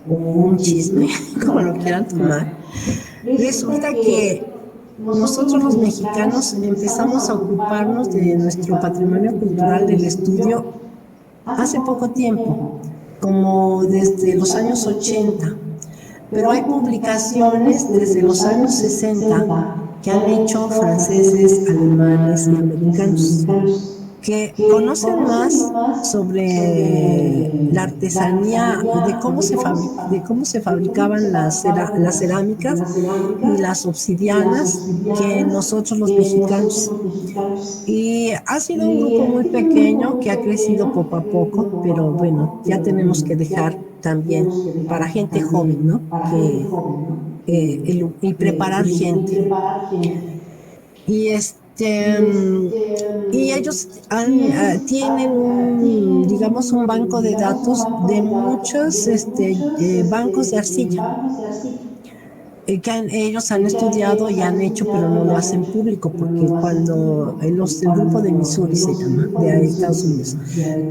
o un chisme, como lo quieran tomar. Resulta que nosotros los mexicanos empezamos a ocuparnos de nuestro patrimonio cultural del estudio hace poco tiempo, como desde los años 80. Pero hay publicaciones desde los años 60 que han hecho franceses, alemanes y americanos, que conocen más sobre la artesanía, de cómo se fabricaban las cerámicas y las obsidianas que nosotros los mexicanos. Y ha sido un grupo muy pequeño que ha crecido poco a poco, pero bueno, ya tenemos que dejar también para gente joven, ¿no? Y preparar gente. Y y ellos tienen digamos, un banco de datos de muchos bancos de arcilla que ellos han estudiado y han hecho, pero no lo hacen público, porque cuando el grupo de Missouri se llama, de Estados Unidos,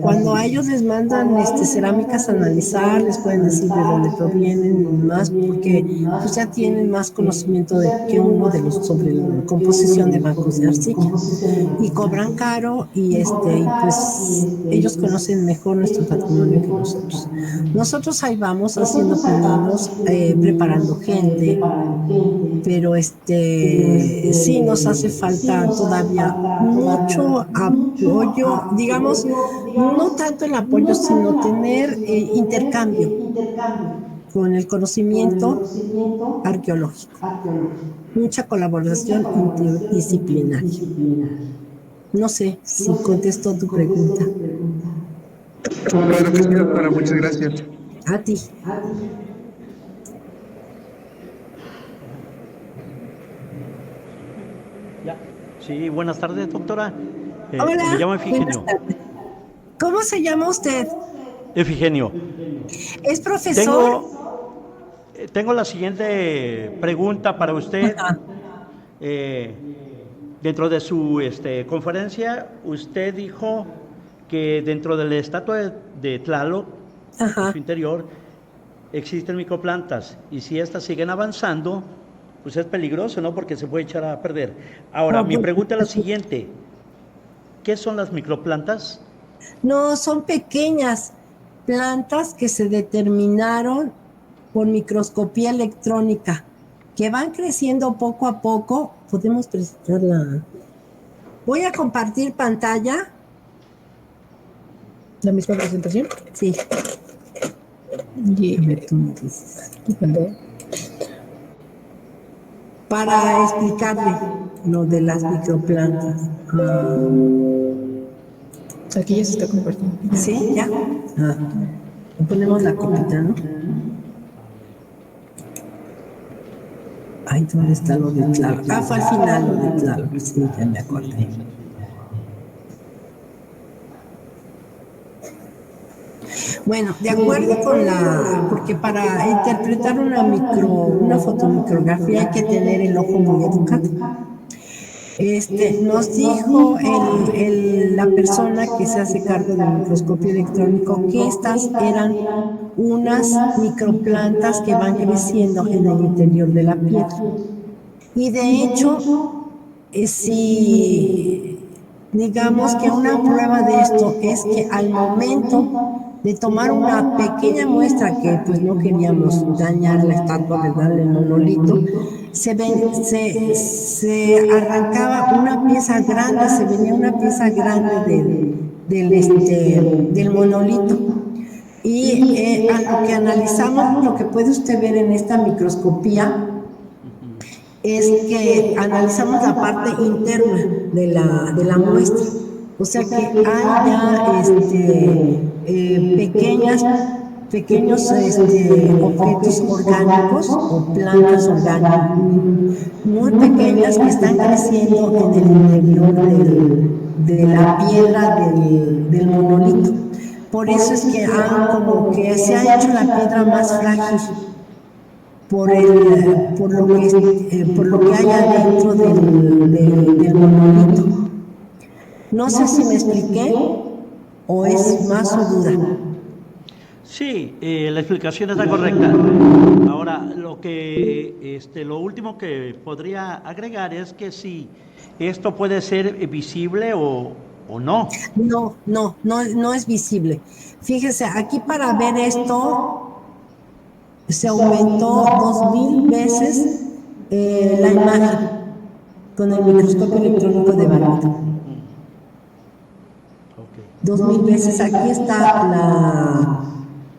cuando a ellos les mandan cerámicas a analizar, les pueden decir de dónde provienen más, porque pues ya tienen más conocimiento que uno de los sobre la composición de bancos de arcilla, y cobran caro, y pues ellos conocen mejor nuestro patrimonio que nosotros. Nosotros ahí vamos haciendo pininos, preparando gente, pero sí nos hace falta todavía mucho apoyo, digamos, no tanto el apoyo, sino tener intercambio con el conocimiento arqueológico, mucha colaboración interdisciplinaria. No sé si contesto tu pregunta. Claro que sí, doctora, muchas gracias. A ti. Sí, buenas tardes, doctora. Hola. Me llamo Efigenio. ¿Cómo se llama usted? Efigenio. ¿Es profesor? Tengo la siguiente pregunta para usted. Dentro de su conferencia, usted dijo que dentro de la estatua de Tlaloc, en su interior, existen microplantas, y si estas siguen avanzando, pues es peligroso, ¿no? Porque se puede echar a perder. Ahora, mi pregunta es la siguiente. ¿Qué son las microplantas? No, son pequeñas plantas que se determinaron por microscopía electrónica, que van creciendo poco a poco. Podemos presentarla. Voy a compartir pantalla. ¿La misma presentación? Sí. Para explicarle lo de las microplantas. Aquí ya se está compartiendo. ¿Sí? ¿Ya? Ponemos la copita, ¿no? Ay, ¿dónde está lo de Tlaloc? Fue al final lo de Tlaloc. Sí, ya me acordé. Bueno, de acuerdo con porque para interpretar una fotomicrografía hay que tener el ojo muy educado. Nos dijo la persona que se hace cargo del microscopio electrónico que estas eran unas microplantas que van creciendo en el interior de la piedra. Y de hecho, si digamos que una prueba de esto es que al momento de tomar una pequeña muestra, que pues no queríamos dañar la estatua, ¿verdad?, el monolito, se arrancaba una pieza grande, se venía una pieza grande del monolito. Y a lo que analizamos, lo que puede usted ver en esta microscopía, es que analizamos la parte interna de la muestra. O sea que hay ya pequeños objetos orgánicos o plantas orgánicas muy pequeñas que están creciendo en el interior de la piedra del monolito. Por eso es que como que se ha hecho la piedra más frágil por lo que hay adentro del monolito. No sé si me expliqué o es más su duda. Sí, la explicación está correcta. Ahora, lo último que podría agregar es que si esto puede ser visible o no. No es visible. Fíjese, aquí para ver esto se aumentó 2000 veces la imagen con el microscopio electrónico de Barnett. 2000 veces. Aquí está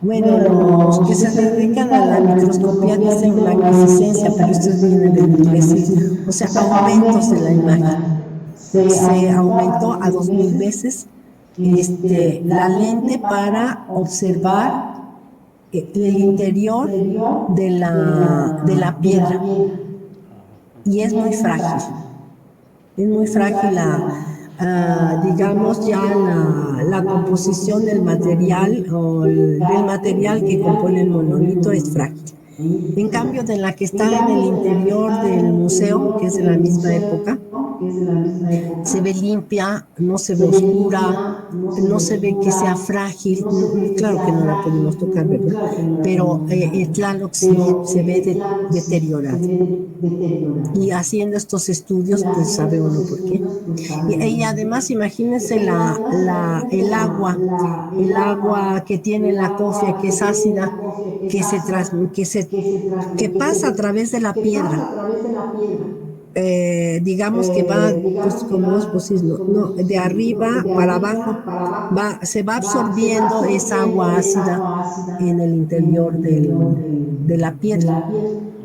bueno, los que se dedican a la microscopía dicen magnificencia, pero esto viene del inglés, o sea, aumentos de la imagen. Se aumentó a 2000 veces la lente para observar el interior de la piedra. Y es muy frágil. Es muy frágil digamos ya la composición del material o del material que compone el monolito es frágil. En cambio, de la que está en el interior del museo, que es de la misma época, se ve limpia, no se ve oscura, no se ve que sea frágil, claro que no la podemos tocar, ¿verdad? Pero el Tlaloc sí se ve deteriorado. Y haciendo estos estudios, pues sabe uno por qué. Y además, imagínense el agua que tiene la cofia, que es ácida, que pasa a través de la piedra. Digamos que va, pues como es posible, no, de arriba para abajo, se va absorbiendo esa agua ácida en el interior de la piedra,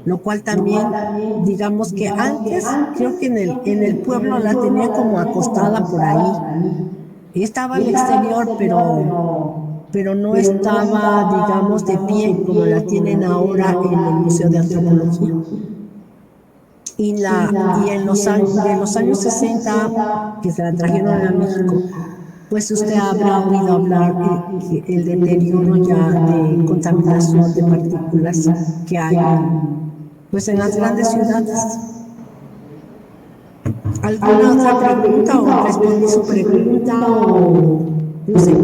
lo cual también, digamos que antes, creo que en el pueblo la tenía como acostada por ahí, estaba al exterior, pero no estaba, digamos, de pie como la tienen ahora en el Museo de Antropología. Y en los años 60, que se la trajeron a México, pues usted habrá oído hablar el deterioro ya de contaminación de partículas que hay pues en las grandes ciudades. ¿Alguna otra pregunta o respondí su pregunta o no sé?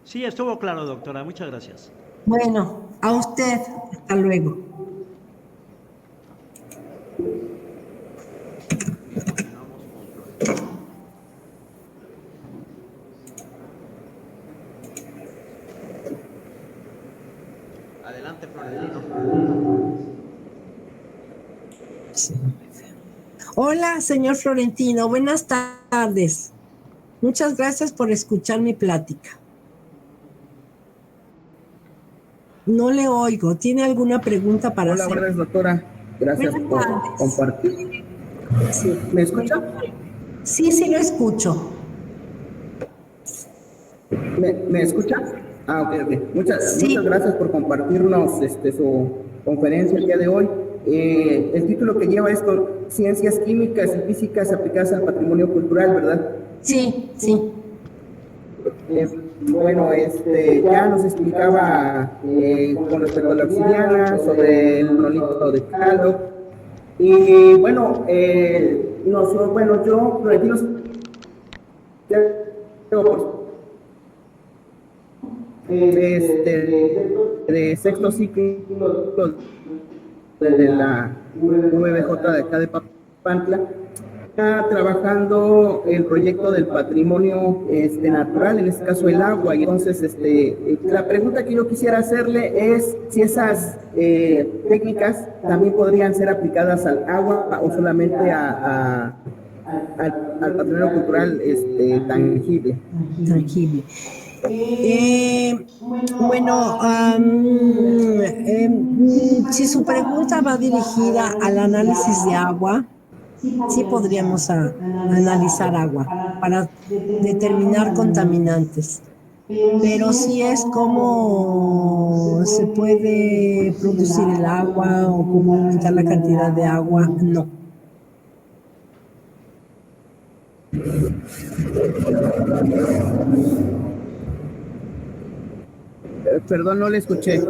Sí, estuvo claro, doctora. Muchas gracias. Bueno, a usted. Hasta luego. Adelante, Florentino. Hola, señor Florentino. Buenas tardes. Muchas gracias por escuchar mi plática. No le oigo. ¿Tiene alguna pregunta para hacer? Hola, buenas, doctora. Gracias por compartir. Sí. ¿Me escucha? Sí, lo escucho. ¿Me escucha? Ok. Muchas gracias por compartirnos su conferencia el día de hoy. El título que lleva es Ciencias Químicas y Físicas aplicadas al patrimonio cultural, ¿verdad? Sí. Bueno, ya nos explicaba con respecto a la obsidiana, sobre el monolito de Tlaloc. Y bueno, yo, Florentino, de sexto ciclo de la VBJ de acá de Papantla, está trabajando el proyecto del patrimonio natural, en este caso el agua. Y entonces la pregunta que yo quisiera hacerle es si esas técnicas también podrían ser aplicadas al agua o solamente al patrimonio cultural tangible. Bueno, si su pregunta va dirigida al análisis de agua, sí podríamos analizar agua para determinar contaminantes, pero si es cómo se puede producir el agua o cómo aumentar la cantidad de agua, no. Perdón, no le escuché.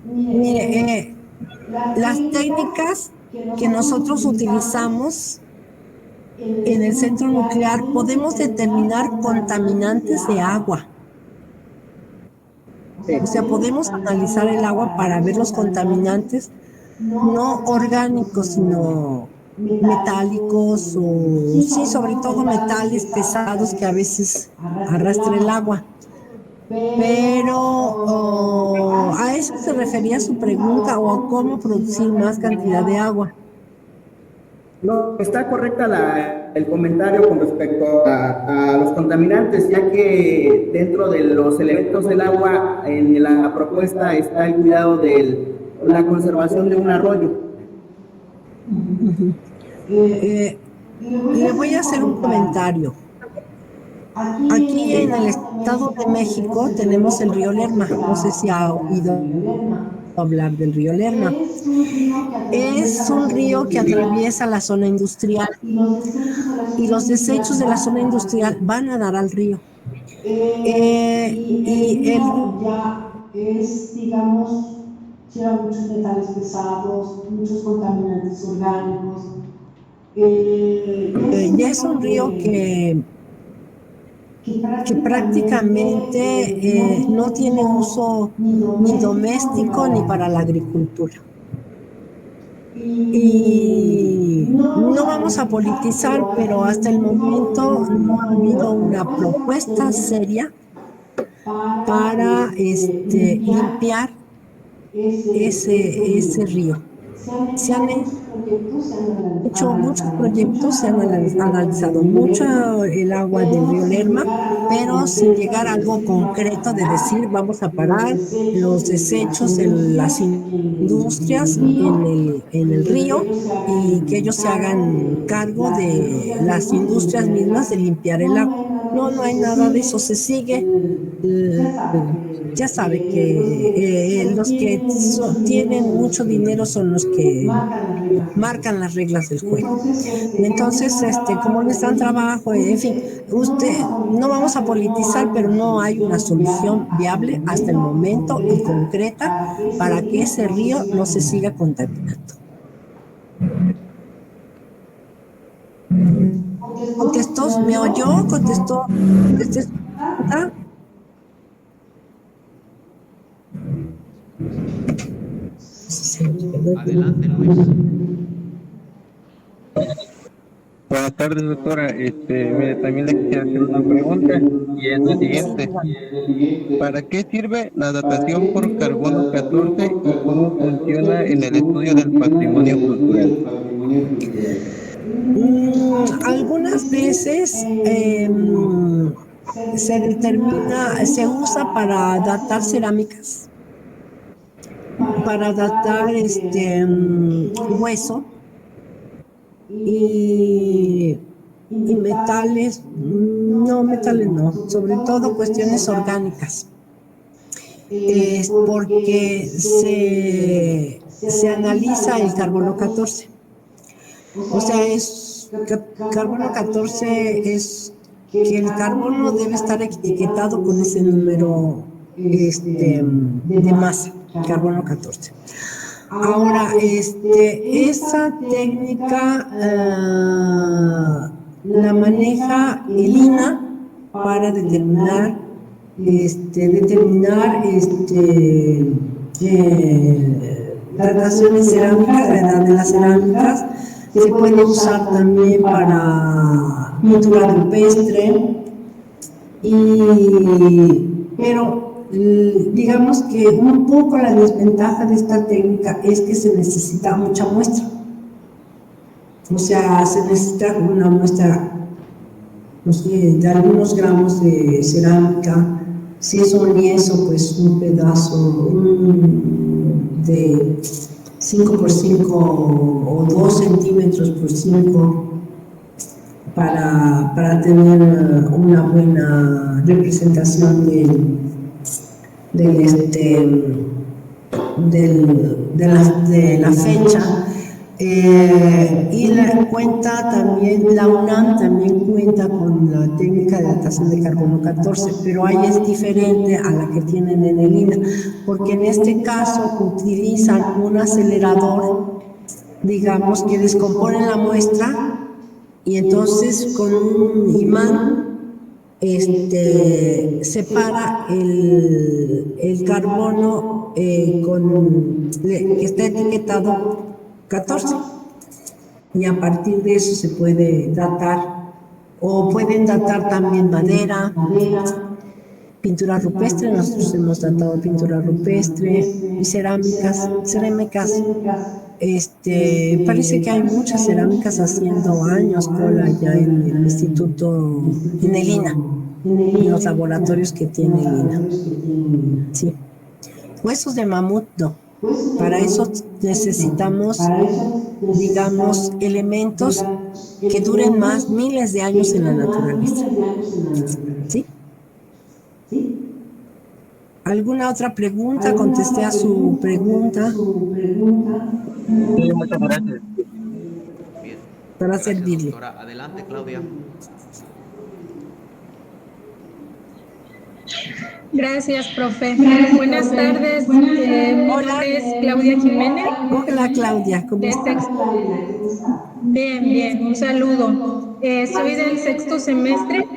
Mire, las técnicas que nosotros utilizamos en el centro nuclear, podemos determinar contaminantes de agua. O sea, podemos analizar el agua para ver los contaminantes no orgánicos, sino metálicos o, sí, sobre todo metales pesados que a veces arrastra el agua. Pero ¿a eso se refería su pregunta o a cómo producir más cantidad de agua? No, está correcta el comentario con respecto a los contaminantes, ya que dentro de los elementos del agua, en la propuesta está el cuidado de la conservación de un arroyo. Le voy a hacer un comentario. Aquí en el Estado de México tenemos el río Lerma. No sé si ha oído hablar del río Lerma. Es un río que atraviesa la zona industrial y los desechos de la zona industrial van a dar al río. Y el ya es, digamos, lleva muchos metales pesados, muchos contaminantes orgánicos. Ya es un río que prácticamente no tiene uso ni doméstico ni para la agricultura. Y no vamos a politizar, pero hasta el momento no ha habido una propuesta seria para limpiar ese río. Se han hecho muchos proyectos, se han analizado mucho el agua del río Lerma, pero sin llegar a algo concreto de decir vamos a parar los desechos de las industrias en el río y que ellos se hagan cargo de las industrias mismas de limpiar el agua. No hay nada de eso, se sigue. Ya sabe que los que tienen mucho dinero son los que marcan las reglas del juego. Entonces, como les dan trabajo, en fin, no vamos a politizar, pero no hay una solución viable hasta el momento y concreta para que ese río no se siga contaminando. ¿Contestó? ¿Me oyó? ¿Contestó? ¿Ah? Adelante, Luis. Buenas tardes, doctora. Mire, también le quisiera hacer una pregunta y es la siguiente. ¿Para qué sirve la datación por carbono 14 y cómo funciona en el estudio del patrimonio cultural? Algunas veces se usa para datar cerámicas, para datar hueso y metales, metales no, sobre todo cuestiones orgánicas. Es porque se analiza el carbono 14. O sea, carbono 14 es que el carbono debe estar etiquetado con ese número de masa, carbono 14. Ahora, esa técnica la maneja el INA para determinar dataciones cerámicas, la edad de las cerámicas. Se puede usar también para pintura rupestre, pero digamos que un poco la desventaja de esta técnica es que se necesita mucha muestra. O sea, se necesita una muestra, no sé, de algunos gramos de cerámica. Si es un lienzo, pues un pedazo de 5 por 5 o 2 centímetros por 5 para tener una buena representación de la fecha. Y la UNAM también cuenta con la técnica de datación de carbono 14, pero ahí es diferente a la que tienen en el INA, porque en este caso utilizan un acelerador, digamos, que descompone la muestra y entonces con un imán separa el carbono que está etiquetado 14, y a partir de eso se puede datar, o pueden datar también madera, pintura rupestre, nosotros hemos tratado pintura rupestre y cerámicas. Parece que hay muchas cerámicas haciendo años cola ya en el instituto, en el INA, en los laboratorios que tiene el INA. Sí. Huesos de mamut, no. Para eso necesitamos, digamos, elementos que duren más miles de años en la naturaleza. ¿Sí? ¿Alguna otra pregunta? Contesté a su pregunta. Sí, muchas gracias. Bien. Para Gracias, servirle. doctora. Adelante, Claudia. Gracias, profe. Buenas tardes. Mi nombre es Claudia Jiménez. Hola, Claudia, ¿cómo estás? Bien, un saludo. Soy del 6º semestre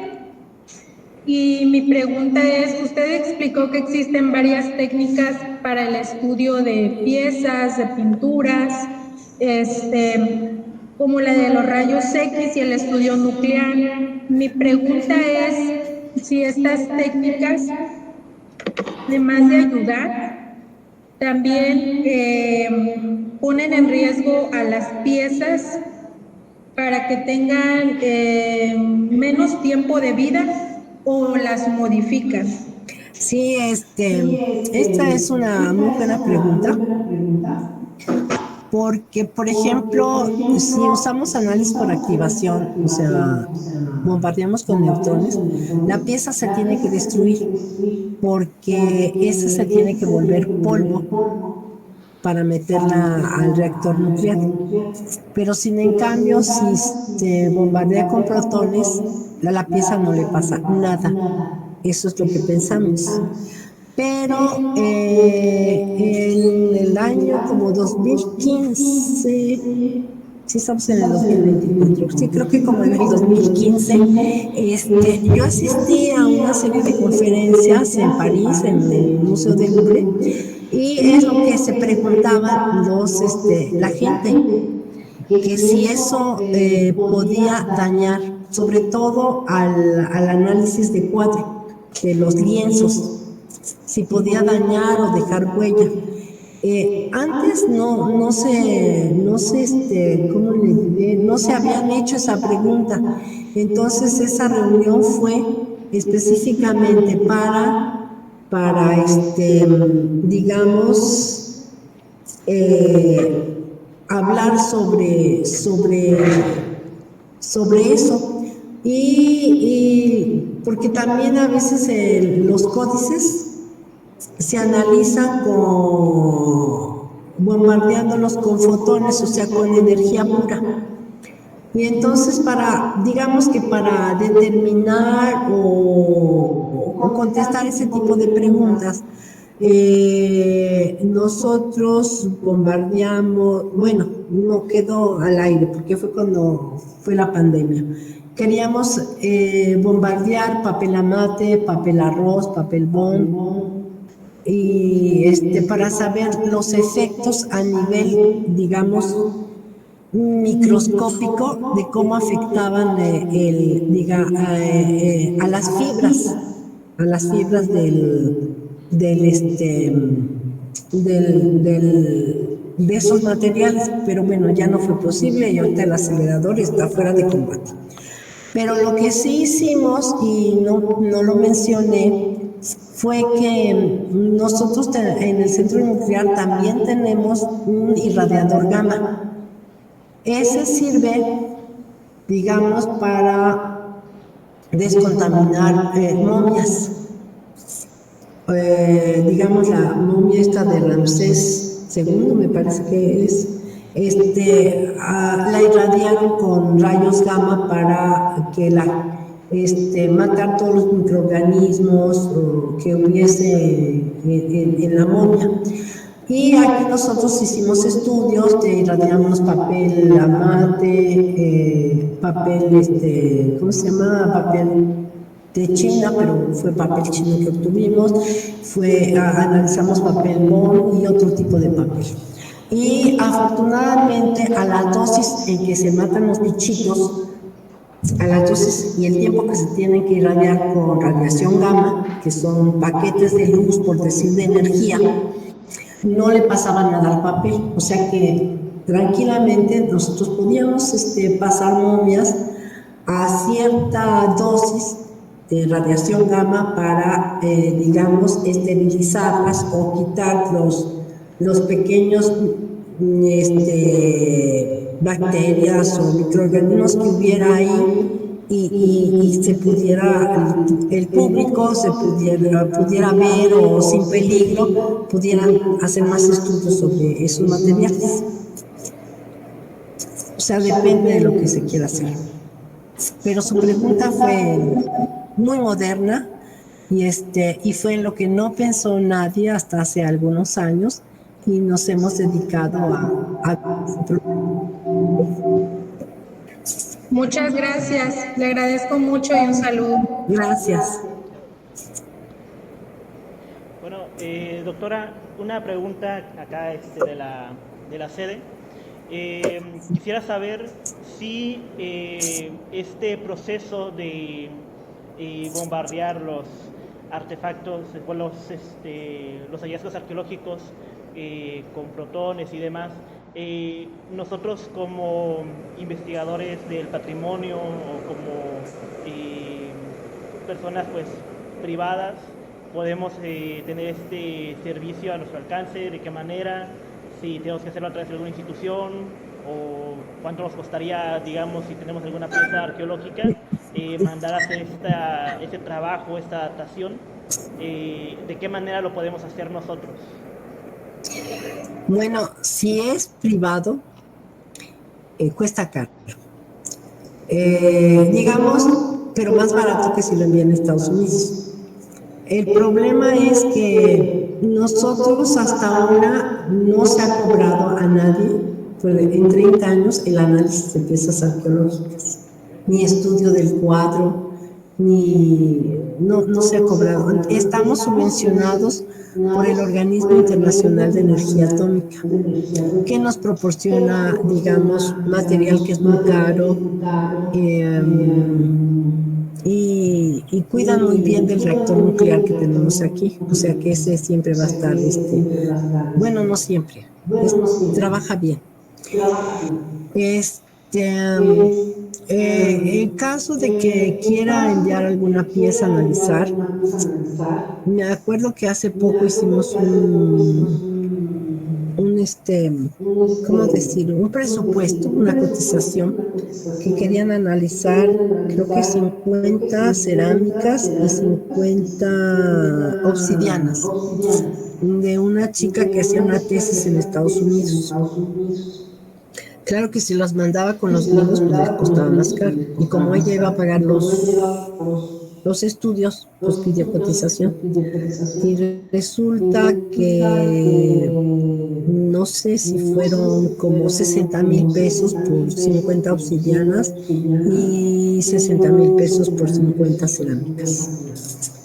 y mi pregunta es, usted explicó que existen varias técnicas para el estudio de piezas, de pinturas, como la de los rayos X y el estudio nuclear. Mi pregunta es si estas técnicas, además de ayudar, también ponen en riesgo a las piezas para que tengan menos tiempo de vida o las modifican. Sí, esta es una muy buena pregunta. Porque, por ejemplo, si usamos análisis por activación, o sea, bombardeamos con neutrones, la pieza se tiene que destruir porque esa se tiene que volver polvo para meterla al reactor nuclear. Pero sin en cambio, si se bombardea con protones, a la pieza no le pasa nada. Eso es lo que pensamos. Pero en el año como 2015, sí estamos en el 2024, sí creo que como en el 2015, yo asistí a una serie de conferencias en París, en el Museo del Louvre, y es lo que se preguntaban la gente, que si eso podía dañar, sobre todo al análisis de cuadro, de los lienzos, si podía dañar o dejar huella. Antes no se habían hecho esa pregunta. Entonces esa reunión fue específicamente para digamos, hablar sobre eso. Y porque también a veces los códices se analizan bombardeándolos con fotones, o sea, con energía pura. Y entonces digamos que para determinar o contestar ese tipo de preguntas, nosotros bombardeamos, bueno, no quedó al aire porque fue cuando fue la pandemia. Queríamos bombardear papel amate, papel arroz, papel bond, y para saber los efectos a nivel, digamos, microscópico de cómo afectaban a las fibras de esos materiales, pero bueno, ya no fue posible y ahorita el acelerador está fuera de combate. Pero lo que sí hicimos, y no lo mencioné, fue que nosotros en el centro nuclear también tenemos un irradiador gamma. Ese sirve, digamos, para descontaminar momias. Digamos, la momia esta de Ramsés II, me parece que es, la irradiaron con rayos gamma para que matar todos los microorganismos que hubiese en la momia. Y aquí nosotros hicimos estudios, irradiamos papel amate, papel, ¿cómo se llama? Papel de China, pero fue papel chino que obtuvimos, analizamos papel bond y otro tipo de papel. Y afortunadamente a la dosis en que se matan los bichitos, a las dosis y el tiempo que se tienen que irradiar con radiación gamma, que son paquetes de luz, por decir, de energía, no le pasaba nada al papel. O sea que tranquilamente nosotros podíamos pasar momias a cierta dosis de radiación gamma para, digamos, esterilizarlas o quitar los pequeños bacterias o microorganismos que hubiera ahí y se pudiera, el público se pudiera ver o sin peligro pudieran hacer más estudios sobre esos materiales. O sea, depende de lo que se quiera hacer. Pero su pregunta fue muy moderna y fue lo que no pensó nadie hasta hace algunos años y nos hemos dedicado a... Muchas gracias, le agradezco mucho y un saludo. Gracias. Bueno, doctora, una pregunta acá de la sede. Quisiera saber si este proceso de bombardear los artefactos, los hallazgos arqueológicos con protones y demás, nosotros como investigadores del patrimonio o como personas pues privadas podemos tener este servicio a nuestro alcance, de qué manera, si tenemos que hacerlo a través de alguna institución o cuánto nos costaría, digamos, si tenemos alguna pieza arqueológica, mandar a hacer este trabajo, esta adaptación, de qué manera lo podemos hacer nosotros. Bueno, si es privado, cuesta caro. Digamos, pero más barato que si lo envían a Estados Unidos. El problema es que nosotros hasta ahora no se ha cobrado a nadie, en 30 años, el análisis de piezas arqueológicas, ni estudio del cuadro, no se ha cobrado. Estamos subvencionados por el Organismo Internacional de Energía Atómica, que nos proporciona, digamos, material que es muy caro y cuidan muy bien del reactor nuclear que tenemos aquí. O sea que ese siempre va a estar, bueno, no siempre, trabaja bien. En caso de que quiera enviar alguna pieza a analizar, me acuerdo que hace poco hicimos ¿cómo decirlo? Un presupuesto, una cotización, que querían analizar, creo que 50 cerámicas y 50 obsidianas, de una chica que hacía una tesis en Estados Unidos. Claro que si las mandaba con los libros, pues les costaba más caro. Y como ella iba a pagar los estudios, pues pidió cotización. Y resulta que no sé si fueron como 60,000 pesos por 50 obsidianas y 60,000 pesos por 50 cerámicas.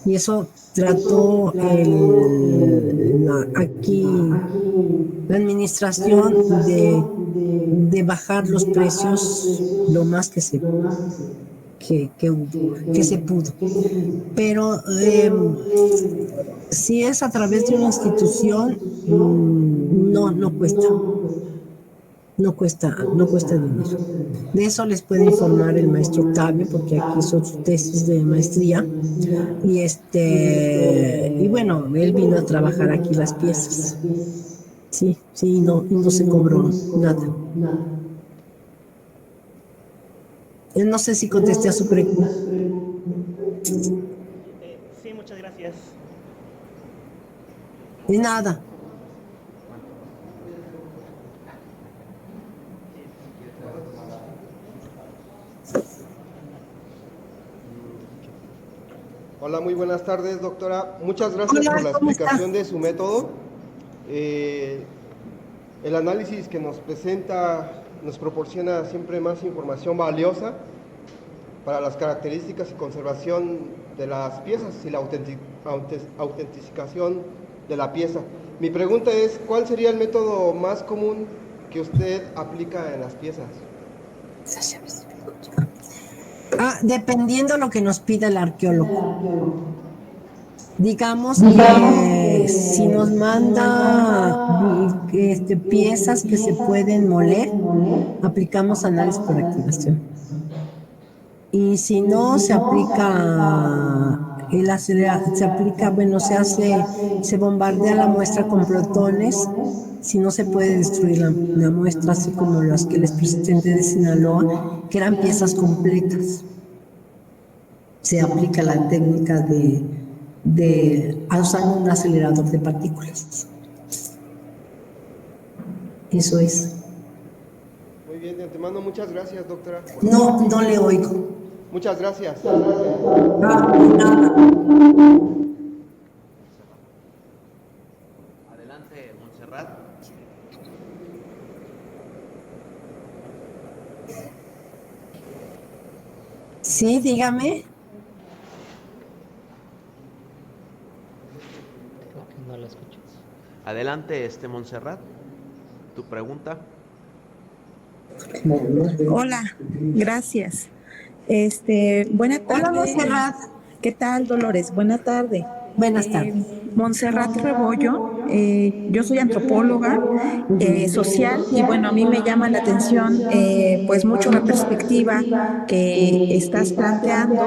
Y eso trató aquí la administración de bajar los precios lo más que se pudo. Pero si es a través de una institución, no cuesta dinero. De eso les puede informar el maestro Octavio, porque aquí son sus tesis de maestría. Y bueno, él vino a trabajar aquí las piezas. Sí, no se cobró nada. No sé si contesté a su pregunta. Sí, muchas gracias. De nada. Hola, muy buenas tardes, doctora. Muchas gracias por la explicación de su método. El análisis que nos presenta nos proporciona siempre más información valiosa para las características y conservación de las piezas y la autentificación de la pieza. Mi pregunta es, ¿cuál sería el método más común que usted aplica en las piezas? Dependiendo lo que nos pida el arqueólogo. Digamos que si nos manda piezas que se pueden moler, aplicamos análisis por activación. Y si no, se aplica el acelerador, se bombardea la muestra con protones. Si no, se puede destruir la muestra, así como las que les presenté de Sinaloa, que eran piezas completas. Se aplica la técnica usando un acelerador de partículas. Eso es. Muy bien, de antemano, muchas gracias, doctora. No le oigo. Muchas gracias. Nada. Adelante, Montserrat. Sí, dígame. No la escuchas. Adelante, Montserrat, tu pregunta. Hola, gracias. Buena tarde. Hola, Montserrat. ¿Qué tal, Dolores? Buena tarde. Buenas tardes. Montserrat Rebollo, yo soy antropóloga social y bueno, a mí me llama la atención pues mucho la perspectiva que estás planteando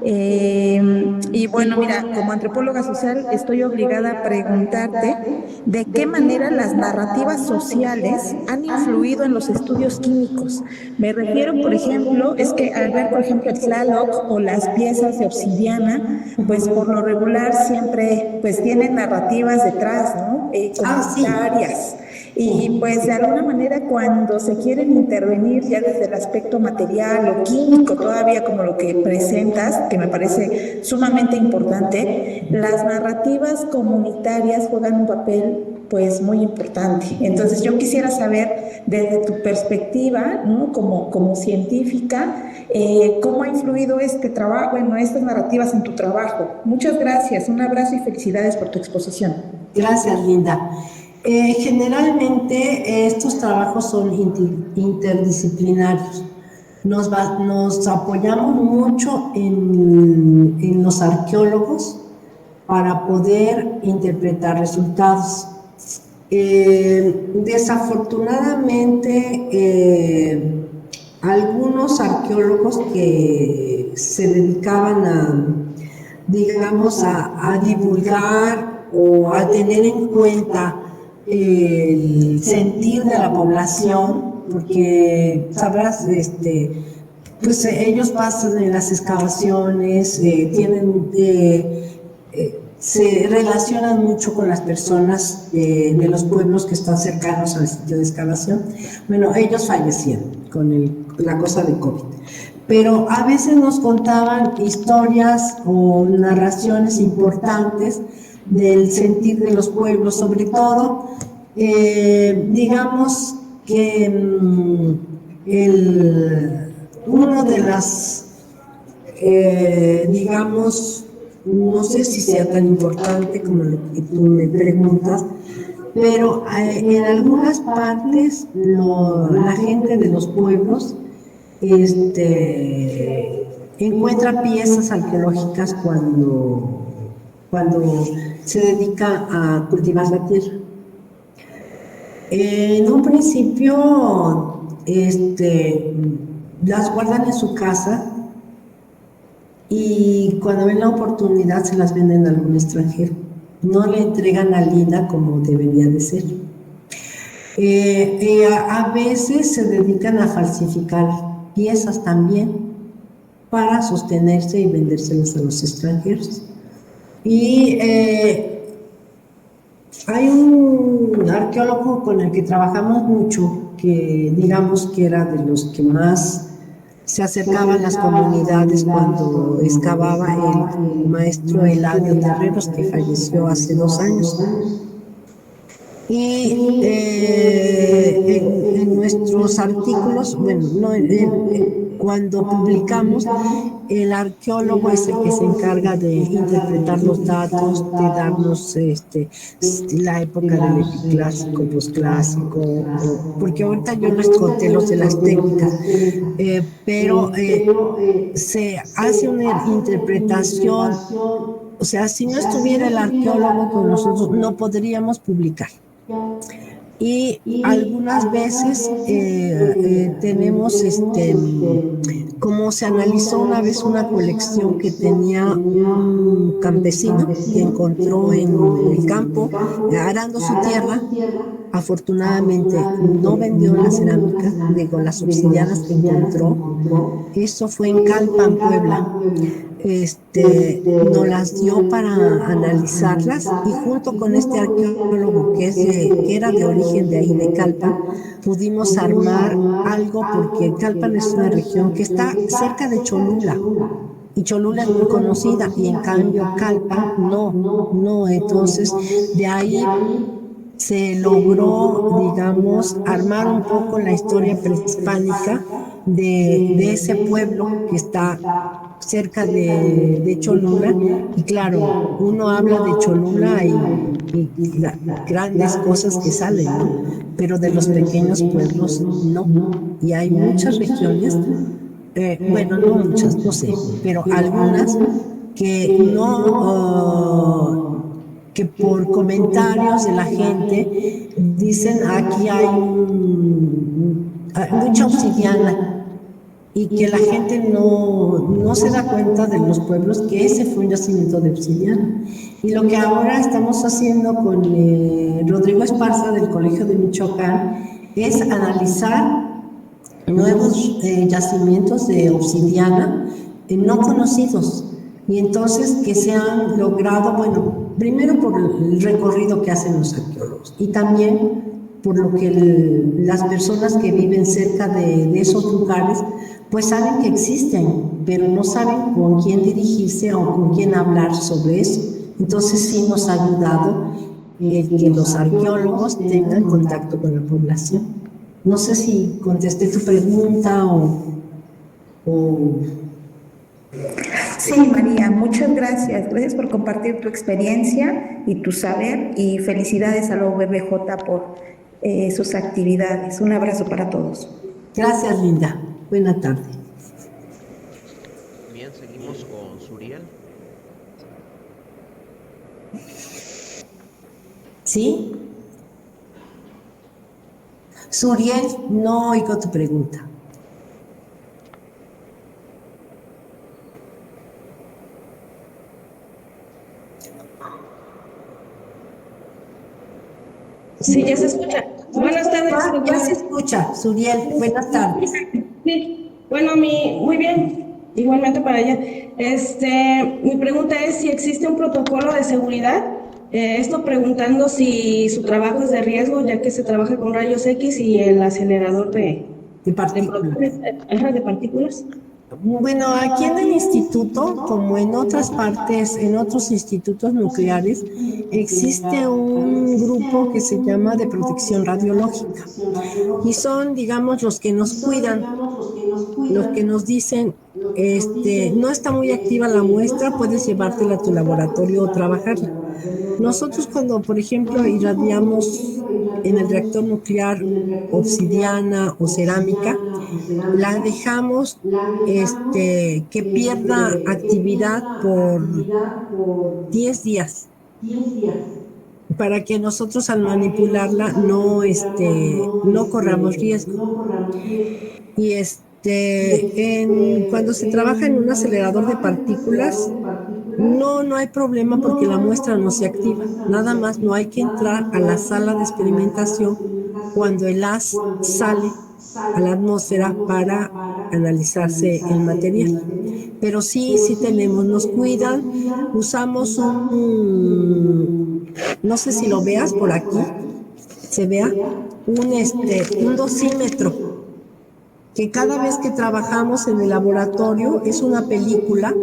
y bueno, mira, como antropóloga social estoy obligada a preguntarte de qué manera las narrativas sociales han influido en los estudios químicos. Me refiero, por ejemplo, es que al ver, por ejemplo, el Tlaloc o las piezas de obsidiana, pues por lo regular siempre pues tienen narrativas detrás, ¿no? Comunitarias. Y pues de alguna manera cuando se quieren intervenir ya desde el aspecto material o químico, todavía como lo que presentas, que me parece sumamente importante, las narrativas comunitarias juegan un papel pues muy importante. Entonces yo quisiera saber desde tu perspectiva, ¿no? como científica, cómo ha influido este trabajo, estas narrativas en tu trabajo. Muchas gracias, un abrazo y felicidades por tu exposición. Gracias, Linda. Generalmente estos trabajos son interdisciplinarios. Nos apoyamos mucho en los arqueólogos para poder interpretar resultados. Desafortunadamente, algunos arqueólogos que se dedicaban a divulgar o a tener en cuenta el sentir de la población, porque sabrás, pues ellos pasan en las excavaciones, se relacionan mucho con las personas de los pueblos que están cercanos al sitio de excavación. Bueno, ellos fallecieron con la cosa de COVID, pero a veces nos contaban historias o narraciones importantes del sentir de los pueblos, sobre todo, digamos que uno de las, no sé si sea tan importante como lo que tú me preguntas, pero en algunas partes la gente de los pueblos encuentra piezas arqueológicas cuando se dedica a cultivar la tierra. En un principio las guardan en su casa y cuando ven la oportunidad se las venden a algún extranjero. No le entregan a Linda como debería de ser. A veces se dedican a falsificar piezas también para sostenerse y vendérselas a los extranjeros. Y hay un arqueólogo con el que trabajamos mucho, que digamos que era de los que más se acercaba a las comunidades cuando excavaba, el maestro Eladio Terreros, que falleció hace 2 años. Y en nuestros artículos, bueno, no, cuando publicamos, el arqueólogo es el que se encarga de interpretar los datos, de darnos la época del epiclásico, posclásico, porque ahorita yo les conté los de las técnicas, pero se hace una interpretación. O sea, si no estuviera el arqueólogo con nosotros, no podríamos publicar. Y algunas veces tenemos, como se analizó una vez una colección que tenía un campesino que encontró en el campo, arando su tierra. Afortunadamente no vendió la cerámica, digo, las obsidianas que encontró. Eso fue en Calpan, Puebla. Nos las dio para analizarlas, y junto con este arqueólogo que era de origen de ahí, de Calpan, pudimos armar algo, porque Calpan es una región que está cerca de Cholula, y Cholula es muy conocida, y en cambio Calpan no. Entonces de ahí se logró, digamos, armar un poco la historia prehispánica de ese pueblo que está cerca de Cholula. Y claro, uno habla de Cholula y grandes cosas que salen, ¿no? Pero de los pequeños pueblos no. Y hay muchas regiones, bueno, no muchas, no sé, pero algunas que que por comentarios de la gente dicen aquí hay mucha obsidiana, y que la gente no se da cuenta de los pueblos que ese fue un yacimiento de obsidiana. Y lo que ahora estamos haciendo con Rodrigo Esparza del Colegio de Michoacán es analizar nuevos yacimientos de obsidiana no conocidos. Y entonces que se han logrado, bueno, primero por el recorrido que hacen los arqueólogos, y también por lo que las personas que viven cerca de esos lugares, pues saben que existen, pero no saben con quién dirigirse o con quién hablar sobre eso. Entonces sí nos ha ayudado que los arqueólogos tengan contacto con la población. No sé si contesté tu pregunta o... Sí, María, muchas gracias. Gracias por compartir tu experiencia y tu saber, y felicidades a la UBJ por sus actividades. Un abrazo para todos. Gracias, Linda. Buena tarde. Bien, seguimos con Suriel. ¿Sí? Suriel, no oigo tu pregunta. Sí, ya se escucha. Buenas tardes. Ya se escucha, Suriel. Buenas tardes. Sí, bueno, muy bien. Igualmente para ella. Mi pregunta es si existe un protocolo de seguridad. Esto preguntando si su trabajo es de riesgo, ya que se trabaja con rayos X y el acelerador de partículas. Bueno, aquí en el instituto, como en otras partes, en otros institutos nucleares, existe un grupo que se llama de protección radiológica, y son, digamos, los que nos cuidan, los que nos dicen, no está muy activa la muestra, puedes llevártela a tu laboratorio o trabajarla. Nosotros cuando, por ejemplo, irradiamos en el reactor nuclear obsidiana o cerámica, la dejamos que pierda actividad por 10 días para que nosotros al manipularla no corramos riesgo. Y cuando se trabaja en un acelerador de partículas, no hay problema porque la muestra no se activa. Nada más no hay que entrar a la sala de experimentación cuando el haz sale a la atmósfera para analizarse el material. Pero sí tenemos, nos cuidan, usamos no sé si lo veas por aquí, se vea, un dosímetro, que cada vez que trabajamos en el laboratorio es una película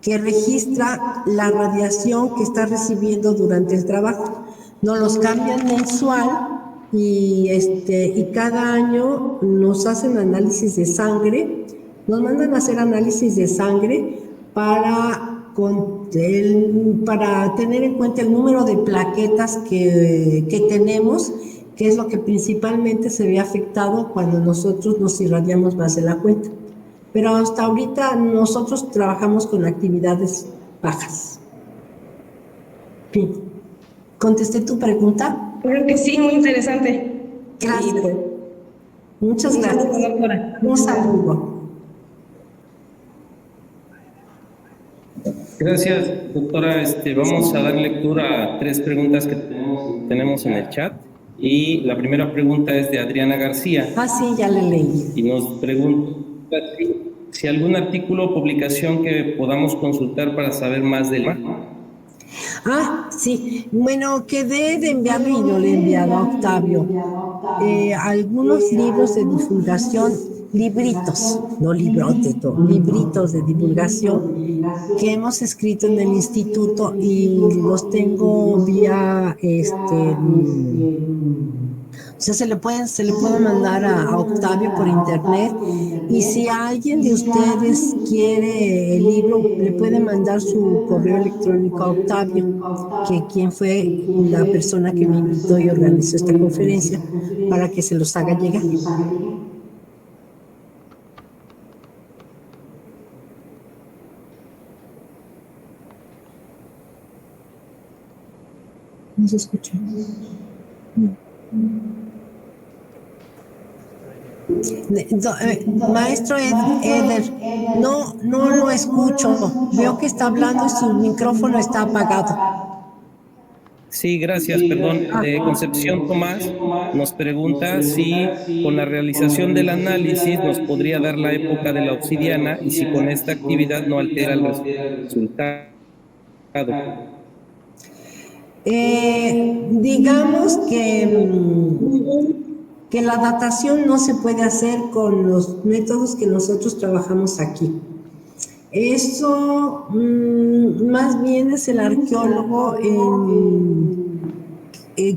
que registra la radiación que está recibiendo durante el trabajo. Nos los cambian mensual y cada año nos hacen análisis de sangre Nos mandan a hacer análisis de sangre para tener en cuenta el número de plaquetas que tenemos, que es lo que principalmente se ve afectado cuando nosotros nos irradiamos más de la cuenta. Pero hasta ahorita nosotros trabajamos con actividades bajas. Bien. ¿Contesté tu pregunta? Creo que sí, muy interesante. Gracias. Muchas gracias. Un saludo. Gracias, doctora. Vamos a dar lectura a 3 preguntas que tenemos en el chat. Y la primera pregunta es de Adriana García. Ah, sí, ya le leí. Y nos pregunta si algún artículo o publicación que podamos consultar para saber más del tema. Ah, sí. Bueno, quedé de enviarle y no le he enviado a Octavio algunos libros de divulgación, libritos, no librotes, libritos de divulgación que hemos escrito en el instituto y los tengo vía, o sea, se le puede mandar a Octavio por internet, y si alguien de ustedes quiere el libro, le puede mandar su correo electrónico a Octavio, quien fue la persona que me invitó y organizó esta conferencia, para que se los haga llegar. No se escucha. Maestro Eder, no lo escucho. Veo que está hablando y su micrófono está apagado. Sí, gracias, perdón. Concepción Tomás nos pregunta si con la realización del análisis nos podría dar la época de la obsidiana y si con esta actividad no altera el resultado. Digamos que la datación no se puede hacer con los métodos que nosotros trabajamos aquí. Eso más bien es el arqueólogo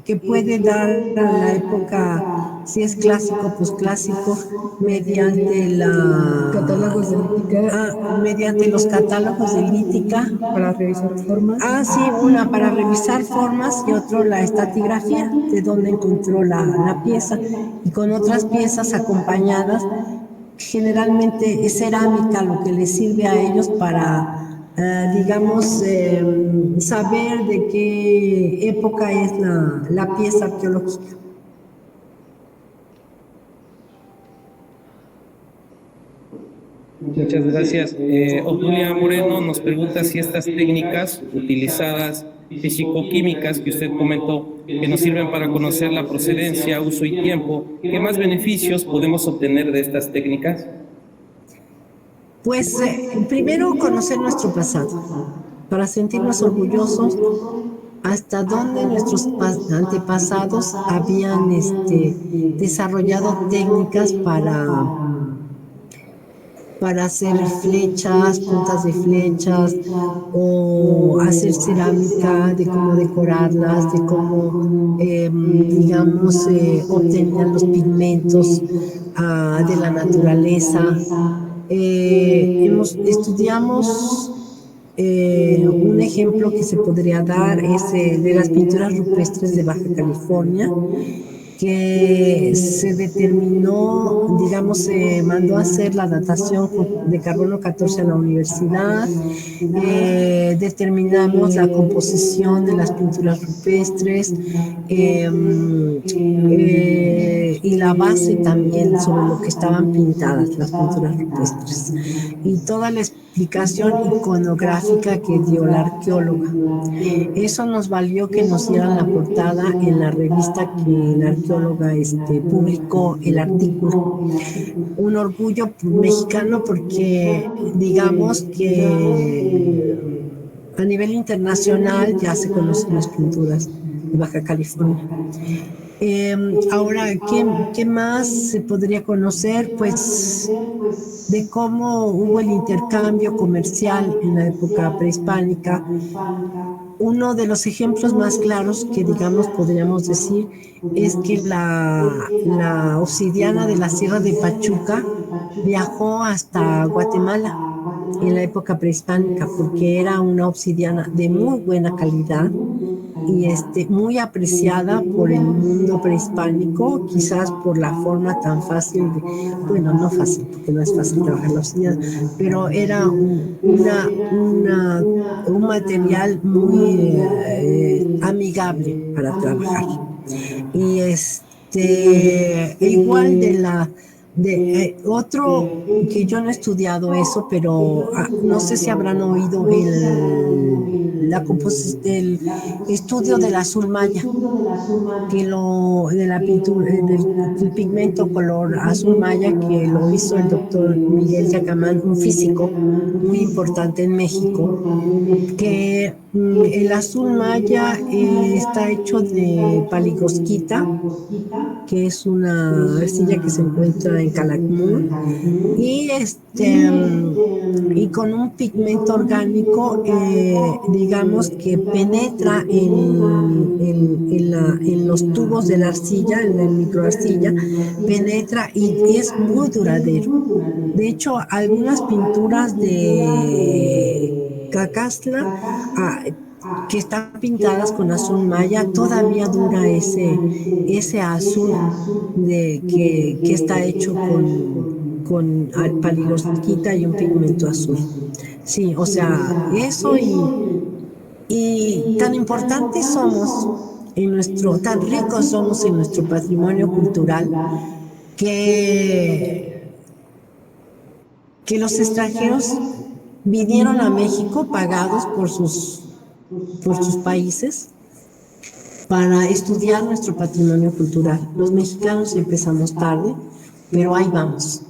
que puede dar a la época, si es clásico, pues clásico, mediante catálogos de lítica. Mediante los catálogos de lítica. Para revisar formas. Ah, sí, una para revisar formas y otro la estratigrafía, de dónde encontró la pieza, y con otras piezas acompañadas. Generalmente es cerámica lo que les sirve a ellos para, digamos, saber de qué época es la pieza arqueológica. Muchas gracias. Otulia Moreno nos pregunta si estas técnicas utilizadas, físico-químicas que usted comentó, que nos sirven para conocer la procedencia, uso y tiempo, ¿qué más beneficios podemos obtener de estas técnicas? Pues primero conocer nuestro pasado, para sentirnos orgullosos hasta dónde nuestros antepasados habían desarrollado técnicas para hacer flechas, puntas de flechas, o hacer cerámica, de cómo decorarlas, de cómo, digamos, obtenían los pigmentos de la naturaleza. Estudiamos un ejemplo que se podría dar es de las pinturas rupestres de Baja California, que se determinó, digamos, se mandó a hacer la datación de carbono 14 a la universidad, determinamos la composición de las pinturas rupestres y la base también sobre lo que estaban pintadas las pinturas rupestres, y toda la explicación iconográfica que dio la arqueóloga. Eso nos valió que nos dieran la portada en la revista que la arqueóloga publicó el artículo. Un orgullo mexicano porque digamos que a nivel internacional ya se conocen las pinturas de Baja California. Ahora, ¿qué más se podría conocer? Pues de cómo hubo el intercambio comercial en la época prehispánica. Uno de los ejemplos más claros que, digamos, podríamos decir es que la obsidiana de la Sierra de Pachuca viajó hasta Guatemala en la época prehispánica porque era una obsidiana de muy buena calidad y muy apreciada por el mundo prehispánico, quizás por la forma tan fácil bueno, no fácil, porque no es fácil trabajar la obsidiana, pero era un material muy amigable para trabajar. Y igual otro que yo no he estudiado eso, pero no sé si habrán oído el estudio del azul maya, que de la pintura, del pigmento color azul maya, que lo hizo el doctor Miguel Yacamán, un físico muy importante en México, que el azul maya está hecho de paligosquita, que es una arcilla que se encuentra en Calakmul, y con un pigmento orgánico, digamos que penetra en los tubos de la arcilla, en la microarcilla, penetra y es muy duradero. De hecho, algunas pinturas de Cacastla que están pintadas con azul maya, todavía dura ese azul que está hecho con paligosquita y un pigmento azul. Sí, o sea, eso y tan importantes somos tan ricos somos en nuestro patrimonio cultural que los extranjeros vinieron a México pagados por sus países para estudiar nuestro patrimonio cultural. Los mexicanos empezamos tarde, pero ahí vamos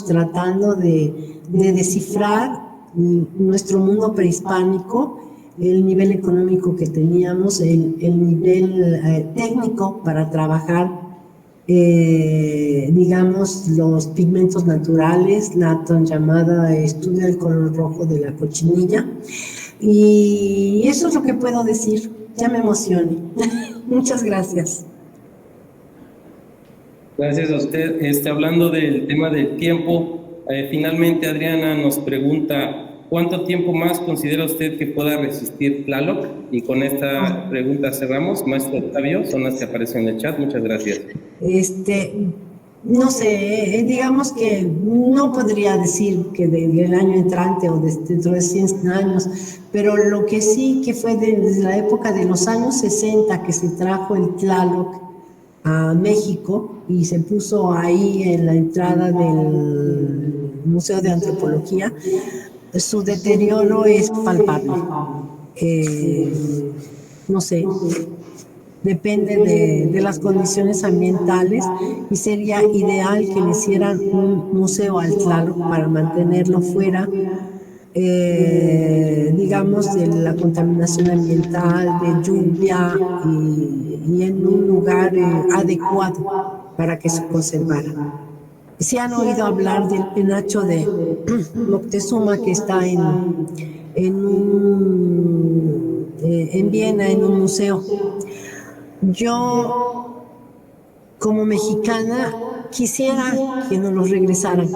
tratando de descifrar nuestro mundo prehispánico, el nivel económico que teníamos, el nivel técnico para trabajar, digamos, los pigmentos naturales, la tan llamada estudio del color rojo de la cochinilla. Y eso es lo que puedo decir. Ya me emocioné. Muchas gracias. Gracias a usted. Hablando del tema del tiempo, finalmente Adriana nos pregunta, ¿cuánto tiempo más considera usted que pueda resistir Tlaloc? Y con esta pregunta cerramos. Maestro Octavio, son las que aparecen en el chat. Muchas gracias. No sé, digamos que no podría decir que del año entrante o dentro de 100 años, pero lo que sí que fue desde la época de los años 60 que se trajo el Tlaloc a México y se puso ahí en la entrada del Museo de Antropología, su deterioro es palpable. No sé, depende de las condiciones ambientales y sería ideal que le hicieran un museo al Tlaloc para mantenerlo fuera, digamos, de la contaminación ambiental, de lluvia y en un lugar adecuado para que se conservara. Si han oído hablar del penacho de Moctezuma que está en Viena, en un museo. Yo, como mexicana, quisiera que nos los regresaran,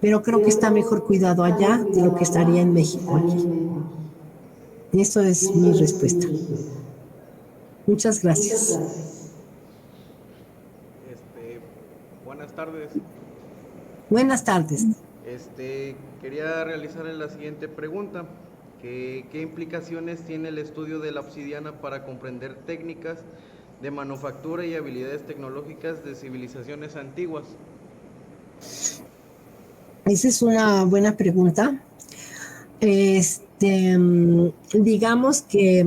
pero creo que está mejor cuidado allá de lo que estaría en México aquí. Eso es mi respuesta. Muchas gracias. Buenas tardes. Buenas tardes. Quería realizarle la siguiente pregunta. ¿Qué implicaciones tiene el estudio de la obsidiana para comprender técnicas de manufactura y habilidades tecnológicas de civilizaciones antiguas? Esa es una buena pregunta. Digamos que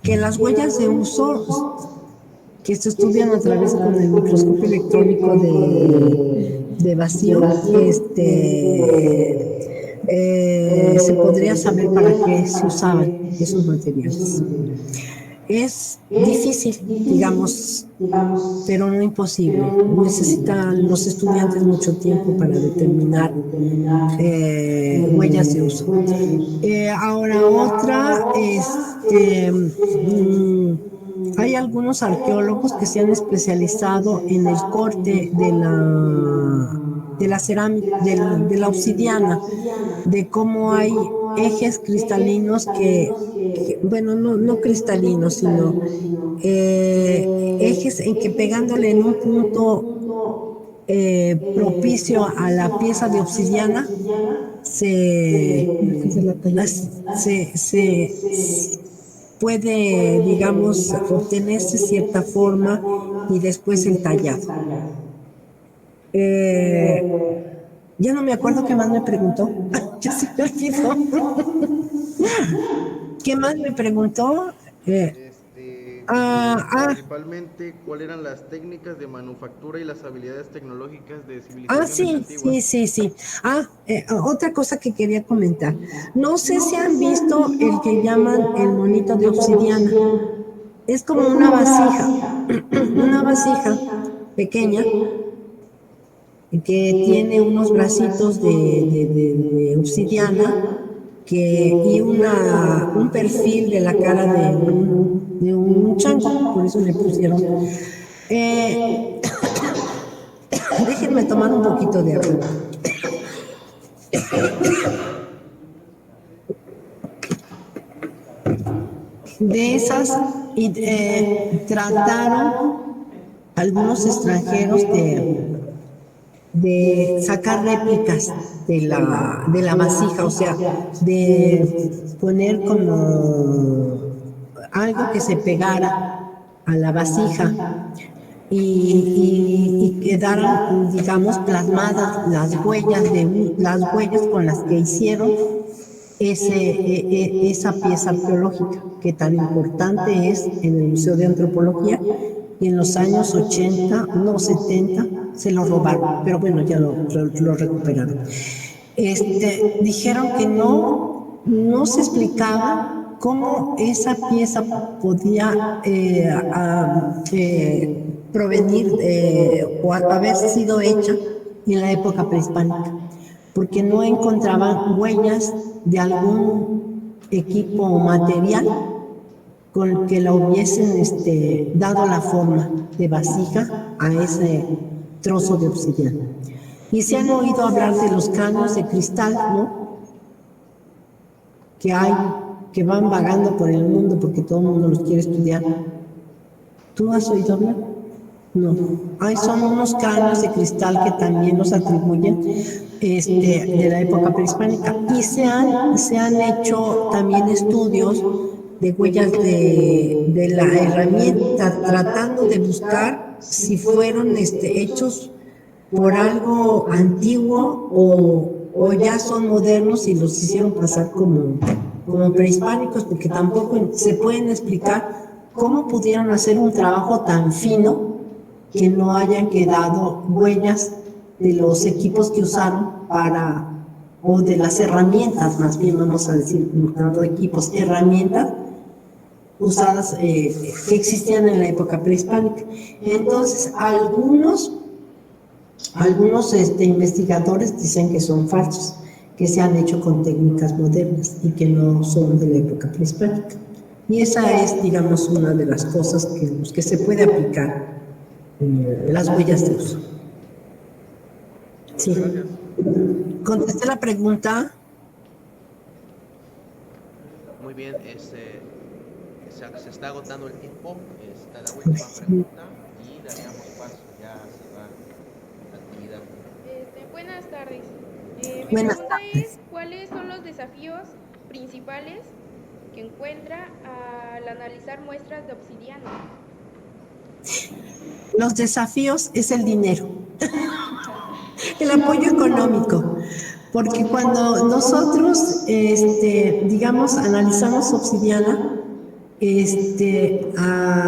las huellas de uso que se estudian a través con el microscopio electrónico de vacío, se podría saber para qué se usaban esos materiales. Es difícil, digamos, pero no imposible. Necesitan los estudiantes mucho tiempo para determinar huellas de uso. Ahora otra, hay algunos arqueólogos que se han especializado en el corte de la cerámica, de la obsidiana, de cómo hay ejes cristalinos bueno, no cristalinos, sino ejes en que pegándole en un punto propicio a la pieza de obsidiana se puede, digamos, obtenerse cierta forma y después el tallado. Ya no me acuerdo qué más me preguntó. Ya se me olvidó. ¿Qué más me preguntó? Principalmente, ¿cuáles eran las técnicas de manufactura y las habilidades tecnológicas de civilizaciones antiguas? Sí. Otra cosa que quería comentar. No sé si han visto el que llaman el monito de obsidiana. Es como una vasija pequeña que tiene unos bracitos de obsidiana y un perfil de la cara de un chango, por eso le pusieron. Déjenme tomar un poquito de agua. De esas, trataron algunos extranjeros de sacar réplicas de la vasija, o sea, de poner como algo que se pegara a la vasija y quedaran, digamos, plasmadas las huellas con las que hicieron esa pieza arqueológica que tan importante es en el Museo de Antropología. Y en los años 80, no 70, se lo robaron, pero bueno, ya lo recuperaron. Dijeron que no se explicaba cómo esa pieza podía provenir o haber sido hecha en la época prehispánica, porque no encontraban huellas de algún equipo o material con el que la hubiesen dado la forma de vasija a ese trozo de obsidiana. Y se han oído hablar de los cráneos de cristal, ¿no? Que van vagando por el mundo porque todo el mundo los quiere estudiar. ¿Tú has oído hablar? No. Son unos cráneos de cristal que también los atribuyen de la época prehispánica. Y se han hecho también estudios de huellas de la herramienta, tratando de buscar si fueron hechos por algo antiguo o ya son modernos y los hicieron pasar como prehispánicos, porque tampoco se pueden explicar cómo pudieron hacer un trabajo tan fino que no hayan quedado huellas de los equipos que usaron o de las herramientas, más bien vamos a decir, no tanto equipos, herramientas usadas que existían en la época prehispánica. Entonces, algunos investigadores dicen que son falsos, que se han hecho con técnicas modernas y que no son de la época prehispánica. Y esa es, digamos, una de las cosas que se puede aplicar las huellas de uso. Sí. ¿Contesté la pregunta? Muy bien, se está agotando el tiempo. Está la última pregunta y daríamos paso ya a cerrar la actividad. Buenas tardes. Mi pregunta es, ¿cuáles son los desafíos principales que encuentra al analizar muestras de obsidiana? Los desafíos es el dinero, el apoyo económico, porque cuando nosotros, digamos, analizamos obsidiana,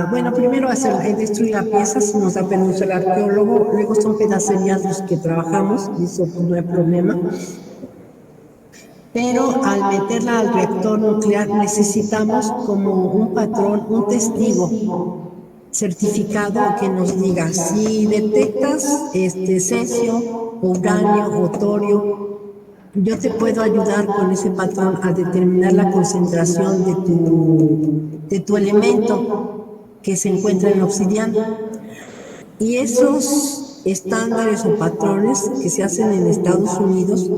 bueno, primero destruir la pieza, si nos da permiso el arqueólogo, luego son pedacerías los que trabajamos, y eso pues no hay problema. Pero al meterla al reactor nuclear necesitamos como un patrón, un testigo certificado que nos diga si detectas cesio, uranio o torio, yo te puedo ayudar con ese patrón a determinar la concentración de tu elemento. que se encuentra en la obsidiana. Y esos estándares o patrones que se hacen en Estados Unidos,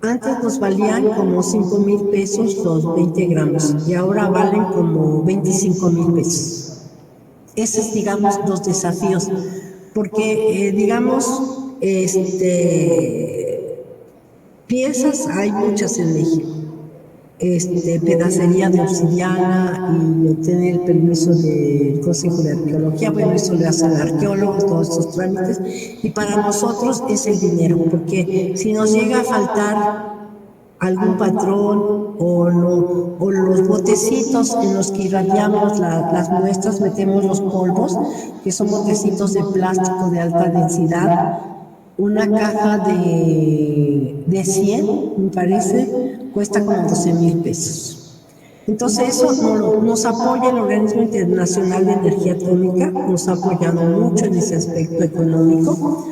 antes nos valían como 5,000 pesos los 20 gramos y ahora valen como 25,000 pesos. Esos, digamos, los desafíos, porque, digamos, piezas hay muchas en México. Pedacería de obsidiana y obtener el permiso del Consejo de Arqueología. Bueno, eso le hace al arqueólogo, todos estos trámites. Y para nosotros es el dinero, porque si nos llega a faltar algún patrón o los botecitos en los que irradiamos las muestras, metemos los polvos, que son botecitos de plástico de alta densidad. Una caja de 100, me parece, cuesta como 12,000 pesos. Entonces eso nos apoya el Organismo Internacional de Energía Atómica, nos ha apoyado mucho en ese aspecto económico,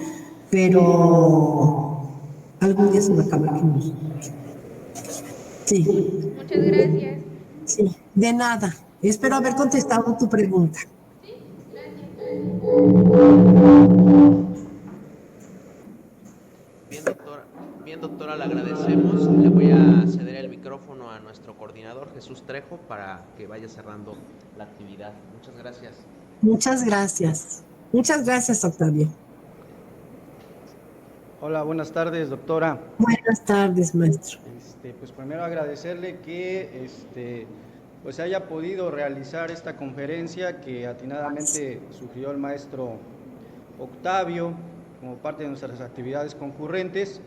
pero algún día se me acaba aquí. Sí. Muchas gracias. Sí, de nada. Espero haber contestado tu pregunta. Sí, gracias. Bien, doctora, le agradecemos. Le voy a ceder el micrófono a nuestro coordinador, Jesús Trejo, para que vaya cerrando la actividad. Muchas gracias. Muchas gracias. Muchas gracias, Octavio. Hola, buenas tardes, doctora. Buenas tardes, maestro. Pues primero agradecerle que pues haya podido realizar esta conferencia que atinadamente sugirió el maestro Octavio como parte de nuestras actividades concurrentes,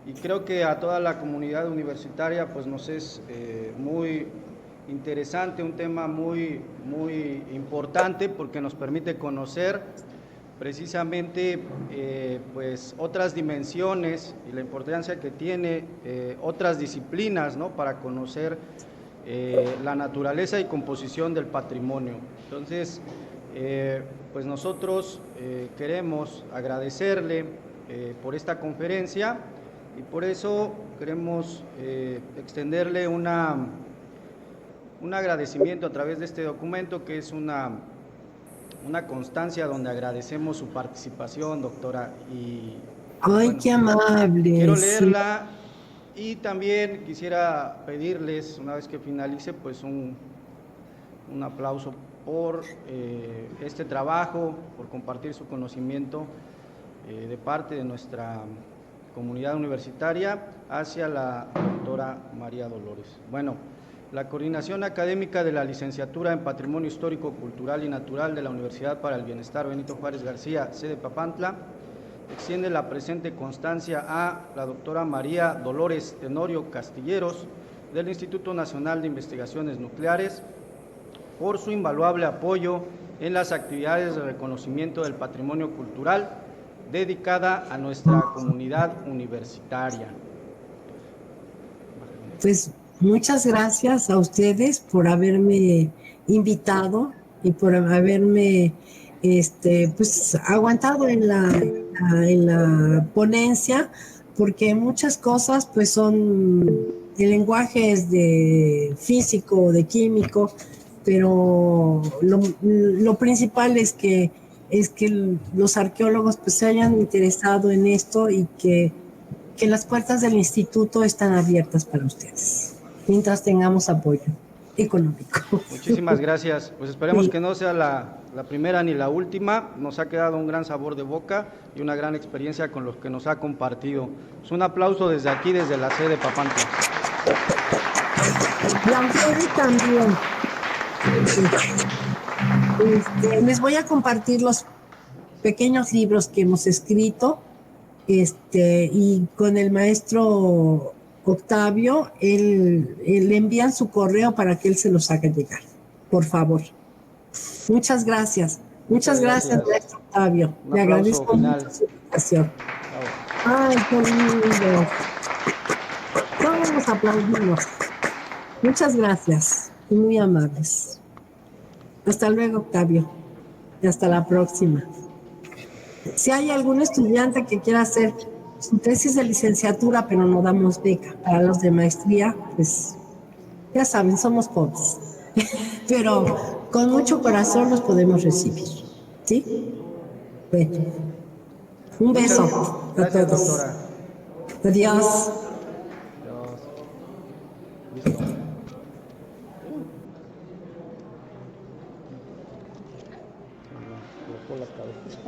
y creo que a toda la comunidad universitaria pues nos es muy interesante, un tema muy importante, porque nos permite conocer precisamente pues otras dimensiones y la importancia que tiene otras disciplinas, ¿no?, para conocer la naturaleza y composición del patrimonio. Entonces, pues nosotros queremos agradecerle por esta conferencia, y por eso queremos extenderle un agradecimiento a través de este documento, que es una constancia donde agradecemos su participación, doctora. Y ¡ay, bueno, qué amable! Quiero leerla, sí. Y también quisiera pedirles, una vez que finalice, pues un aplauso por este trabajo, por compartir su conocimiento de parte de nuestra comunidad universitaria hacia la doctora María Dolores. Bueno, la Coordinación Académica de la Licenciatura en Patrimonio Histórico, Cultural y Natural de la Universidad para el Bienestar Benito Juárez García, sede Papantla, extiende la presente constancia a la doctora María Dolores Tenorio Castilleros, del Instituto Nacional de Investigaciones Nucleares, por su invaluable apoyo en las actividades de reconocimiento del patrimonio cultural dedicada a nuestra comunidad universitaria. Pues muchas gracias a ustedes por haberme invitado y por haberme pues aguantado en la ponencia, porque muchas cosas pues son, el lenguaje es de físico, de químico, pero lo principal es que los arqueólogos pues se hayan interesado en esto, y que las puertas del instituto están abiertas para ustedes, mientras tengamos apoyo económico. Muchísimas gracias. Pues esperemos que no sea la primera ni la última. Nos ha quedado un gran sabor de boca y una gran experiencia con los que nos ha compartido. Pues un aplauso desde aquí, desde la sede Papantla. Y a ustedes también. Les voy a compartir los pequeños libros que hemos escrito, y con el maestro Octavio, le envían su correo para que él se los haga llegar, por favor. Muchas gracias. Muchas gracias, maestro Octavio. Le agradezco mucho su invitación. Ay, qué lindo. Todos aplaudimos. Muchas gracias y muy amables. Hasta luego, Octavio. Y hasta la próxima. Si hay algún estudiante que quiera hacer su tesis de licenciatura, pero no damos beca para los de maestría, pues ya saben, somos pobres. pero con mucho corazón los podemos recibir. ¿Sí? Bueno, un beso a Gracias, todos. doctora. Adiós. Listo. Colocó la cabeza.